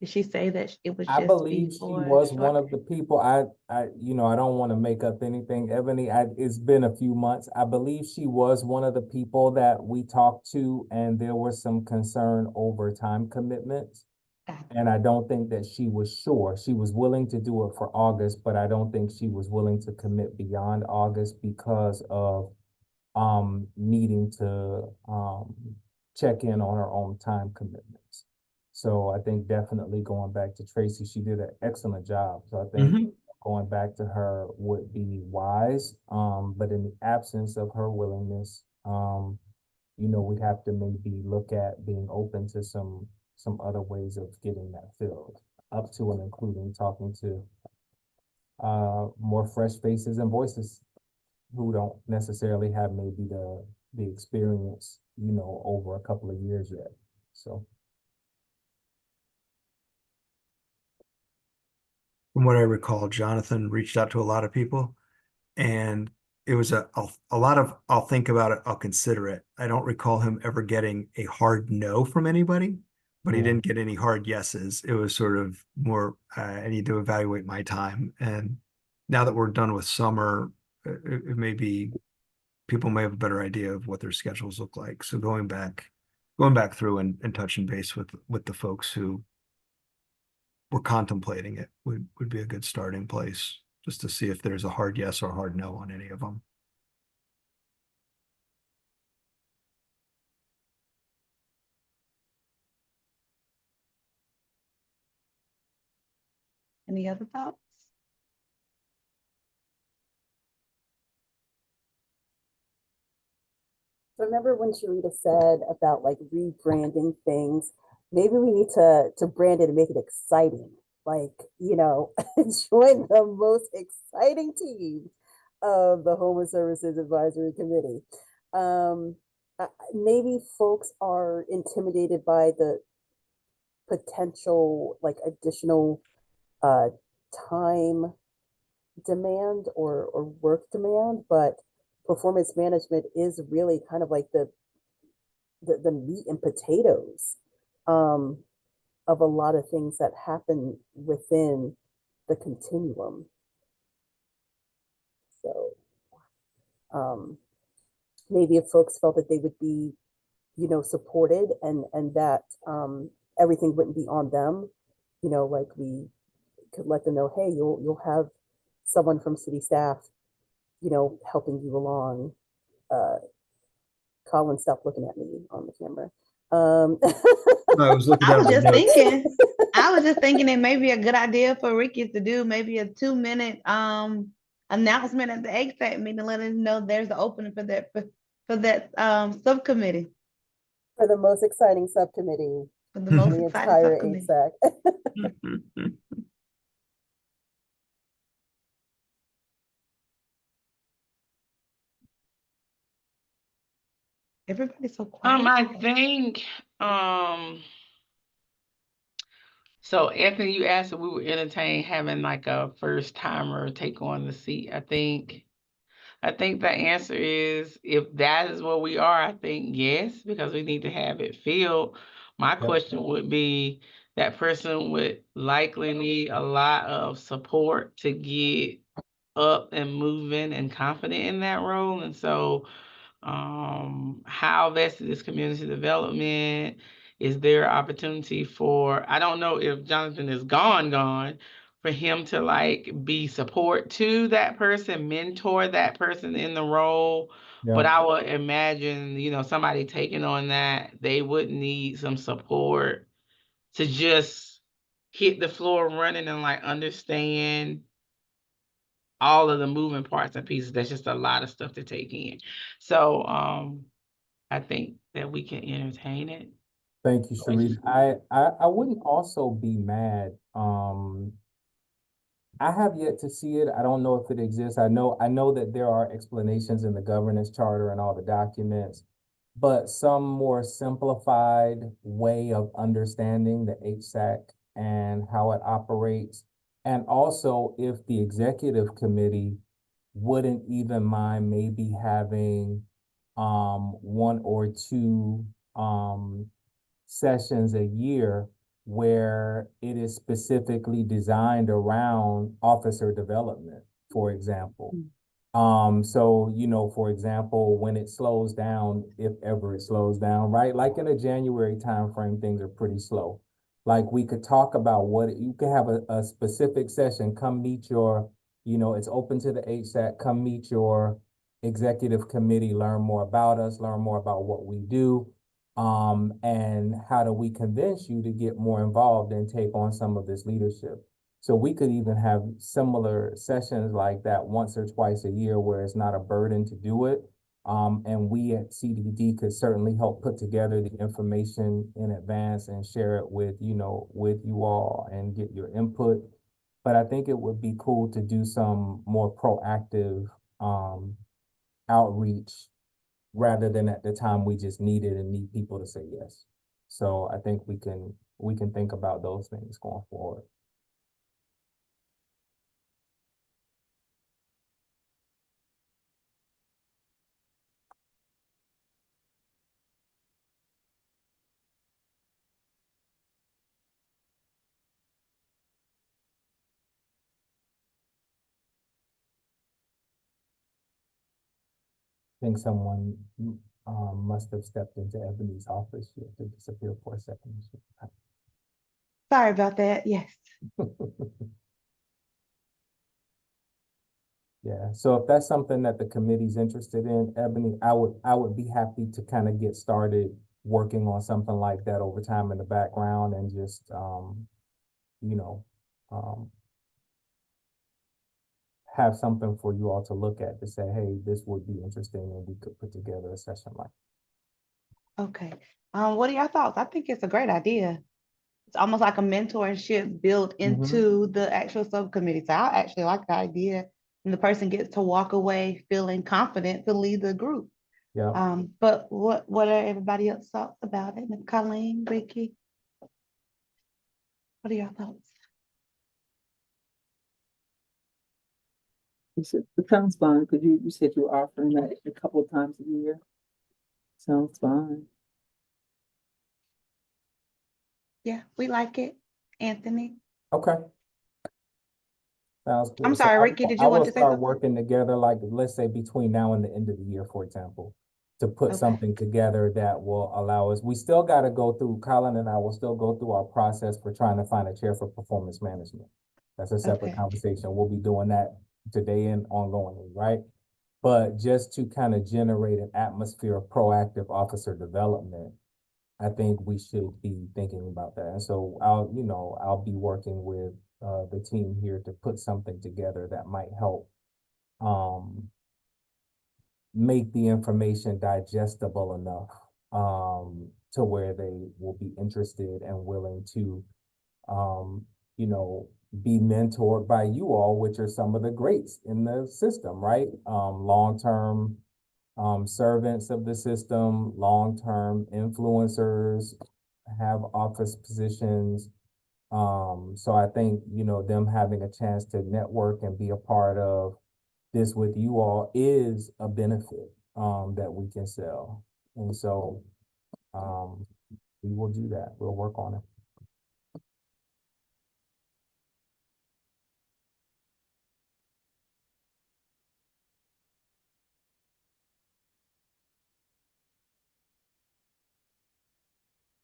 Did she say that it was I just believe she before was one short- of the people. I don't want to make up anything, Ebony. It's been a few months. I believe she was one of the people that we talked to, and there was some concern over time commitments. Got it. And I don't think that she was sure. She was willing to do it for August, but I don't think she was willing to commit beyond August because of needing to check in on her own time commitments. So I think definitely going back to Tracy, she did an excellent job. So I think going back to her would be wise. But in the absence of her willingness, you know, we'd have to maybe look at being open to some other ways of getting that filled, up to and including talking to more fresh faces and voices who don't necessarily have maybe the experience, you know, over a couple of years yet. So From what I recall, Jonathan reached out to a lot of people, and it was a lot of, I'll think about it, I'll consider it. I don't recall him ever getting a hard no from anybody, but he Yeah. didn't get any hard yeses. It was sort of more, I need to evaluate my time. And now that we're done with summer, it may be, people may have a better idea of what their schedules look like. So going back going back through and touching base with the folks who were contemplating it would be a good starting place, just to see if there's a hard yes or a hard no on any of them. Any other thoughts? So remember when Sharita said about like rebranding things? Maybe we need to brand it and make it exciting. Like, join the most exciting team of the Homeless Services Advisory Committee. Maybe folks are intimidated by the potential like additional time demand or work demand, but performance management is really kind of like the meat and potatoes of a lot of things that happen within the continuum. So maybe if folks felt that they would be, supported and that everything wouldn't be on them, like we could let them know, hey, you'll have someone from city staff, helping you along. Colin, stop looking at me on the camera. I was looking I at was my just notes. thinking, it may be a good idea for Ricky to do maybe a 2-minute announcement at the HSAC meeting, letting us know there's an opening for that subcommittee, For the most exciting subcommittee for the most in the exciting entire subcommittee. HSAC. Everybody's so quiet. I think, so Anthony, you asked if we would entertain having like a first timer take on the seat. I think the answer is, if that is where we are, I think yes, because we need to have it filled. My question would be, that person would likely need a lot of support to get up and moving and confident in that role. And so how vested is community development? Is there opportunity for, I don't know if Jonathan is gone, for him to like be support to that person, mentor that person in the role. But I would imagine, somebody taking on that, they would need some support to just hit the floor running and like understand all of the moving parts and pieces. That's just a lot of stuff to take in. So I think that we can entertain it. Thank you, Sharif. I wouldn't also be mad. I have yet to see it. I don't know if it exists. I know that there are explanations in the governance charter and all the documents, but some more simplified way of understanding the HSAC and how it operates. And also, if the executive committee wouldn't even mind maybe having one or two sessions a year where it is specifically designed around officer development, for example. So, for example, when it slows down, if ever it slows down, right? Like in a January timeframe, things are pretty slow. Like we could talk about you could have a specific session, come meet your, it's open to the HSAC, come meet your executive committee, learn more about us, learn more about what we do. And how do we convince you to get more involved and take on some of this leadership? So we could even have similar sessions like that once or twice a year where it's not a burden to do it. And we at CDD could certainly help put together the information in advance and share it with you all and get your input. But I think it would be cool to do some more proactive outreach rather than at the time we just need it and need people to say yes. So I think we can think about those things going forward. I think someone must have stepped into Ebony's office. She had to disappear for a second. Sorry about that. Yes. Yeah, so if that's something that the committee's interested in, Ebony, I would be happy to kind of get started working on something like that over time in the background and just, you know, um, have something for you all to look at to say, hey, this would be interesting and we could put together a session like. Okay. What are your thoughts? I think it's a great idea. It's almost like a mentorship built into the actual subcommittee. So I actually like the idea. And the person gets to walk away feeling confident to lead the group. Yeah. But what are everybody else thoughts about it? Ms. Colleen, Ricky? What are your thoughts? You said, it sounds fine, because you said you were offering that a couple of times a year. Sounds fine. Yeah, we like it. Anthony? Okay. Sounds I'm good. So sorry, Ricky, did I you want will to say start something? working together, like, let's say between now and the end of the year, for example, to put Okay. something together that will allow us, we still got to go through, Colin and I will still go through our process for trying to find a chair for performance management. That's a separate Okay. conversation. We'll be doing that today and ongoingly, right? But just to kind of generate an atmosphere of proactive officer development, I think we should be thinking about that. And so I'll be working with the team here to put something together that might help make the information digestible enough to where they will be interested and willing to um, be mentored by you all, which are some of the greats in the system, right? Long-term servants of the system, long-term influencers, have office positions. So I think, them having a chance to network and be a part of this with you all is a benefit, that we can sell. And so, we will do that. We'll work on it.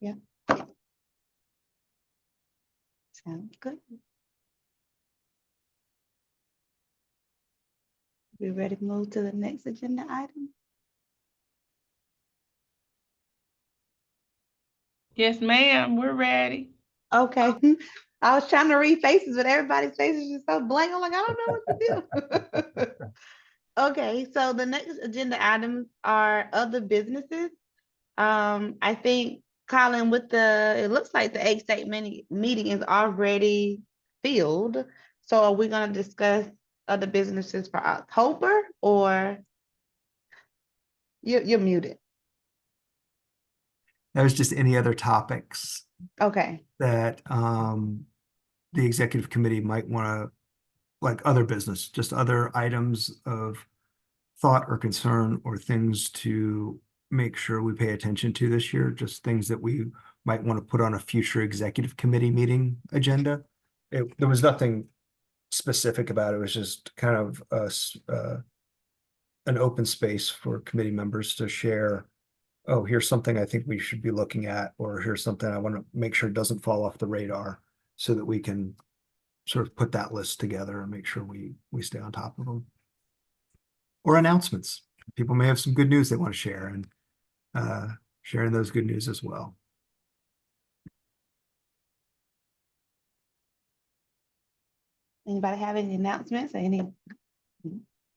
Yeah. Sounds good. We ready to move to the next agenda item? Yes, ma'am, we're ready. Okay. I was trying to read faces, but everybody's faces is just so blank. I'm like, I don't know what to do. Okay, so the next agenda items are other businesses. I think, Colin, it looks like the HSAC meeting is already filled. So are we gonna discuss other businesses for October, or you're muted? There's just any other topics Okay, that the executive committee might want to, like other business, just other items of thought or concern or things to make sure we pay attention to this year, just things that we might want to put on a future executive committee meeting agenda. There was nothing specific about it. It was just kind of an open space for committee members to share. Oh, here's something I think we should be looking at, or here's something I want to make sure doesn't fall off the radar, so that we can sort of put that list together and make sure we stay on top of them. Or announcements. People may have some good news they want to share, and sharing those good news as well. anybody have any announcements or any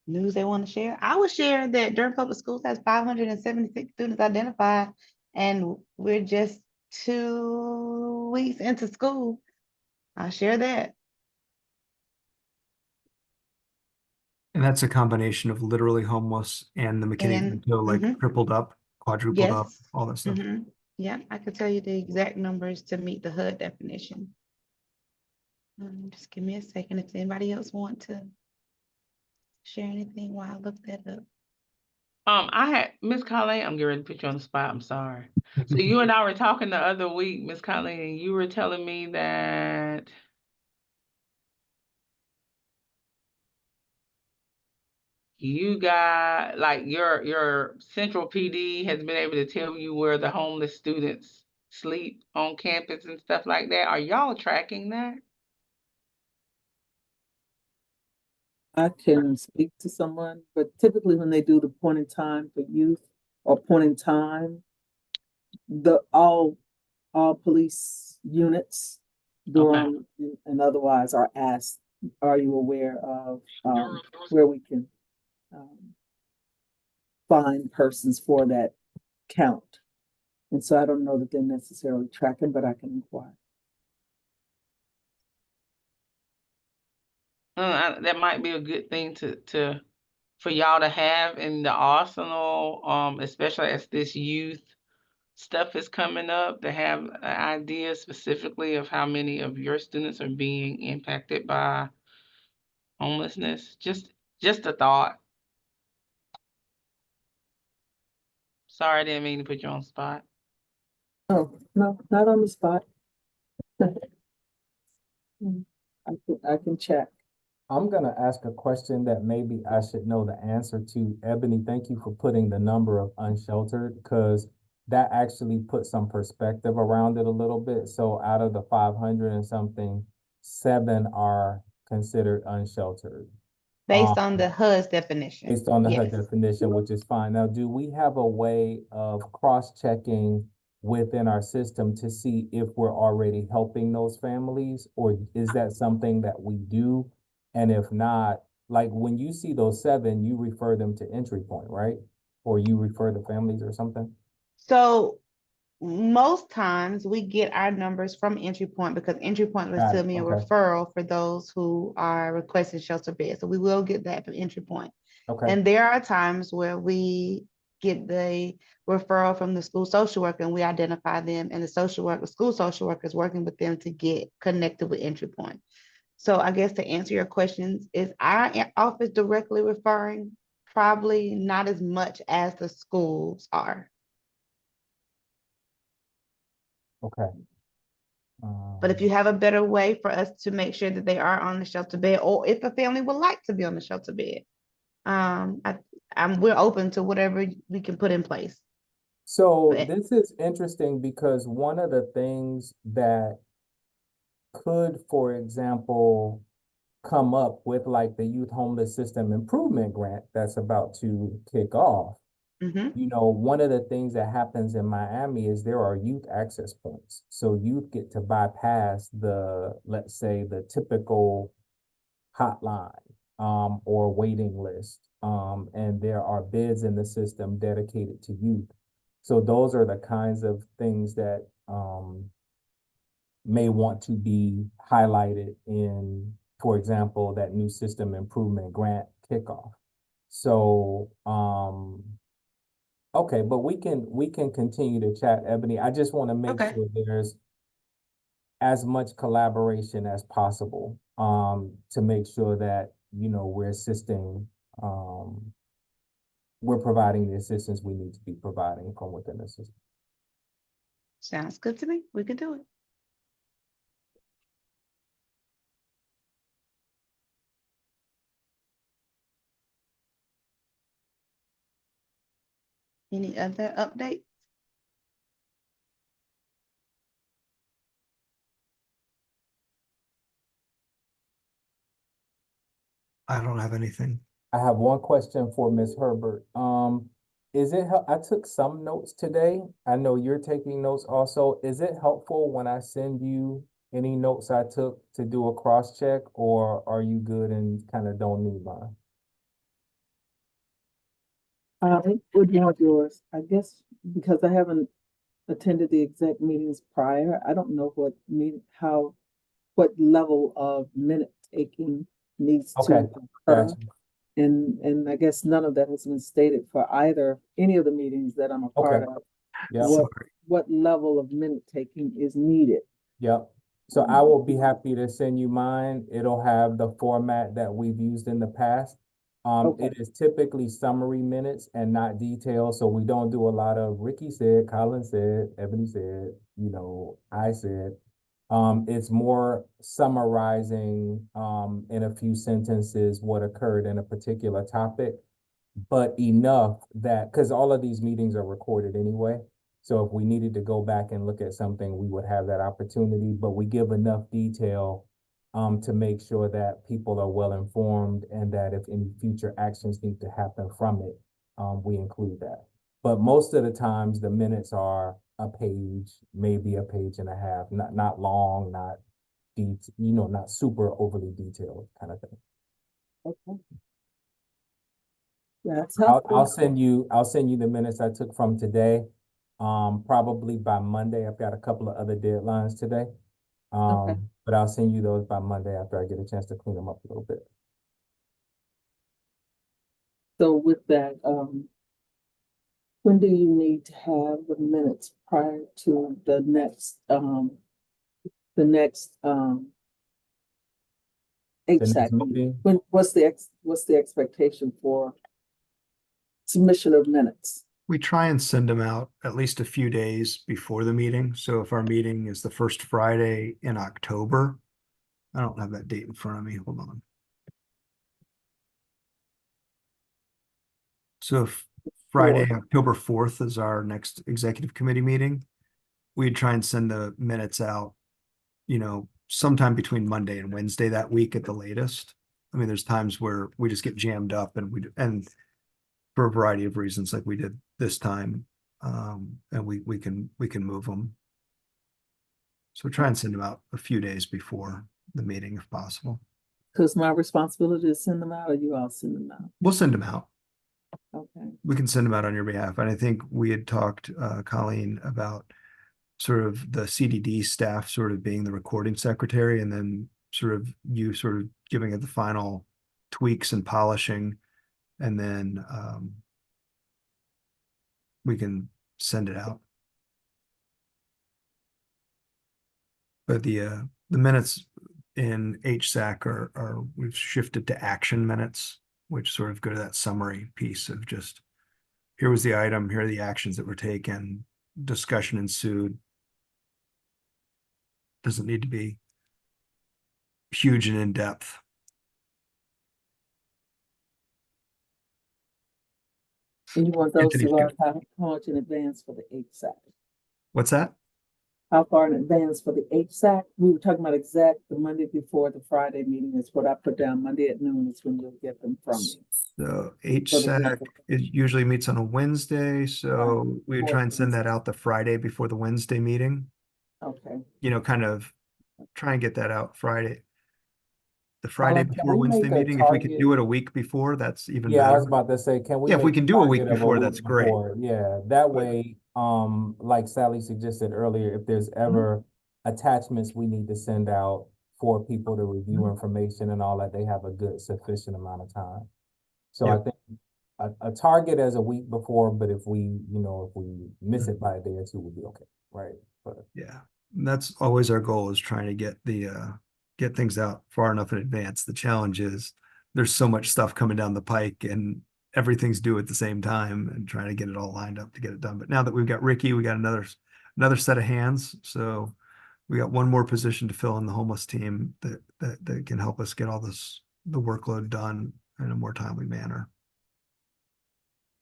news they want to share? I was sharing that Durham Public Schools has 576 students identified, and we're just 2 weeks into school. I'll share that. And that's a combination of literally homeless and the McKinney And Vento, like crippled up, quadrupled up, yes, all that stuff. yeah, I could tell you the exact numbers to meet the HUD definition. Just give me a second if anybody else want to share anything while I look that up. I had Miss Colleen, I'm getting ready to put you on the spot. I'm sorry. So you and I were talking the other week, Miss Colleen, and you were telling me that you got, like, your central PD has been able to tell you where the homeless students sleep on campus and stuff like that. Are y'all tracking that? I can speak to someone, but typically when they do the point in time for youth or point in time, all police units, Durham and otherwise are asked, are you aware of where we can find persons for that count? And so I don't know that they're necessarily tracking, but I can inquire. That might be a good thing for y'all to have in the arsenal, especially as this youth stuff is coming up, to have an idea specifically of how many of your students are being impacted by homelessness. Just a thought. Sorry, I didn't mean to put you on the spot. Oh, no, not on the spot. I can check. I'm gonna ask a question that maybe I should know the answer to. Ebony, thank you for putting the number of unsheltered, because that actually puts some perspective around it a little bit. So out of the 500 and something, 7 are considered unsheltered. Based on the HUD's definition. Based on the HUD Yes. definition, which is fine. Now, do we have a way of cross-checking within our system to see if we're already helping those families? Or is that something that we do? And if not, like when you see those 7, you refer them to entry point, right? Or you refer the families or something? So most times we get our numbers from entry point, because entry point will Got it, send me a okay. referral for those who are requesting shelter beds. So we will get that from entry point. Okay, And there are times where we get the referral from the school social worker and we identify them, and the school social worker is working with them to get connected with entry point. So I guess to answer your questions, is our office directly referring? Probably not as much as the schools are. okay. But if you have a better way for us to make sure that they are on the shelter bed, or if a family would like to be on the shelter bed, we're open to whatever we can put in place. So But- this is interesting because one of the things that could, for example, come up with like the Youth Homeless System Improvement Grant that's about to kick off. Mhm. You know, one of the things that happens in Miami is there are youth access points. So youth get to bypass let's say, the typical hotline or waiting list. And there are beds in the system dedicated to youth. So those are the kinds of things that may want to be highlighted in, for example, that new system improvement grant kickoff. So, okay, but we can continue to chat, Ebony. I just want to make Okay. sure there's as much collaboration as possible, to make sure that, you know, we're assisting, we're providing the assistance we need to be providing from within the system. Sounds good to me. We can do it. Any other updates? I don't have anything. I have one question for Ms. Herbert. I took some notes today. I know you're taking notes also. Is it helpful when I send you any notes I took to do a cross check, or are you good and kind of don't need mine? I would want yours, I guess, because I haven't attended the exec meetings prior. I don't know what level of minute taking needs to Okay, occur. gotcha. And I guess none of that has been stated for any of the meetings that I'm a part Okay. of. Yep. What level of minute taking is needed? Yep. So I will be happy to send you mine. It'll have the format that we've used in the past. Okay. It is typically summary minutes and not detailed, so we don't do a lot of Ricky said, Colin said, Ebony said, you know, I said. It's more summarizing in a few sentences what occurred in a particular topic. but enough that, because all of these meetings are recorded anyway. So if we needed to go back and look at something, we would have that opportunity, but we give enough detail to make sure that people are well informed and that if any future actions need to happen from it, we include that. But most of the times the minutes are a page, maybe a page and a half, not long, not not super overly detailed kind of thing. Okay. That's I'll helpful. send you the minutes I took from today. Probably by Monday. I've got a couple of other deadlines today. Okay. But I'll send you those by Monday after I get a chance to clean them up a little bit. So with that, when do you need to have the minutes prior to the next The next HSAC meeting? meeting, What's the expectation for submission of minutes? We try and send them out at least a few days before the meeting. So if our meeting is the first Friday in October, I don't have that date in front of me. Hold on. So if Friday, October 4th is our next executive committee meeting, we'd try and send the minutes out, sometime between Monday and Wednesday that week at the latest. I mean, there's times where we just get jammed up and for a variety of reasons, like we did this time, and we can move them. So try and send them out a few days before the meeting if possible. Because my responsibility is send them out, or you all send them out? We'll send them out. Okay. We can send them out on your behalf. And I think we had talked, Colleen, about sort of the CDD staff sort of being the recording secretary, and then you giving it the final tweaks and polishing, and then we can send it out. But the minutes in HSAC are we've shifted to action minutes, which sort of go to that summary piece of just, here was the item, here are the actions that were taken, discussion ensued. Doesn't need to be huge and in-depth. And you want those to Anthony's run good. how much in advance for the HSAC? What's that? How far in advance for the HSAC? We were talking about the Monday before the Friday meeting is what I put down. Monday at noon is when you'll get them from me. So HSAC, it usually meets on a Wednesday, so we would try and send that out the Friday before the Wednesday meeting. Okay. Kind of try and get that out Friday. The Friday can before we Wednesday make a meeting, if we could target? do it a week before, that's even Yeah, I was better. about to say, can we? Yeah, if we make can do a week target of before, that's great. before? Yeah, that way, like Sally suggested earlier, if there's ever attachments we need to send out for people to review information and all that, they have a good sufficient amount of time. So I Yep. think a target as a week before, but if we miss it by a day or two, we'll be okay, right? But Yeah, and that's always our goal, is trying to get things out far enough in advance. The challenge is there's so much stuff coming down the pike and everything's due at the same time, and trying to get it all lined up to get it done. But now that we've got Ricky, we got another set of hands. So we got one more position to fill in the homeless team that can help us get all the workload done in a more timely manner.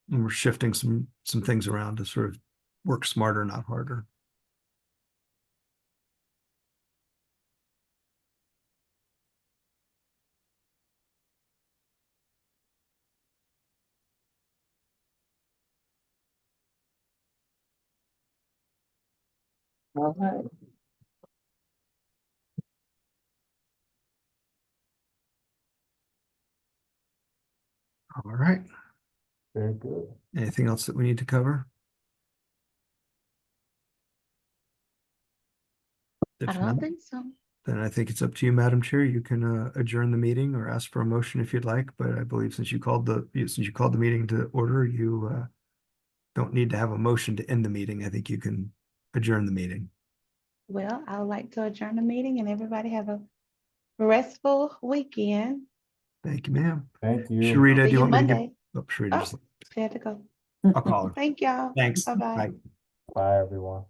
And we're shifting some things around to sort of work smarter, not harder. All right. All right. very good. Anything else that we need to cover? I If don't not, think so. then I think it's up to you, Madam Chair. You can adjourn the meeting or ask for a motion if you'd like, but I believe since you called the meeting to order, you don't need to have a motion to end the meeting. I think you can adjourn the meeting. Well, I would like to adjourn the meeting, and everybody have a restful weekend. Thank you, ma'am. Thank you. Sharita, See do you you want me to give? Monday. Oh, Sharita, Oh, just, she had to go. I'll call her. Thank y'all. Thanks. Bye-bye. Bye. Bye, everyone.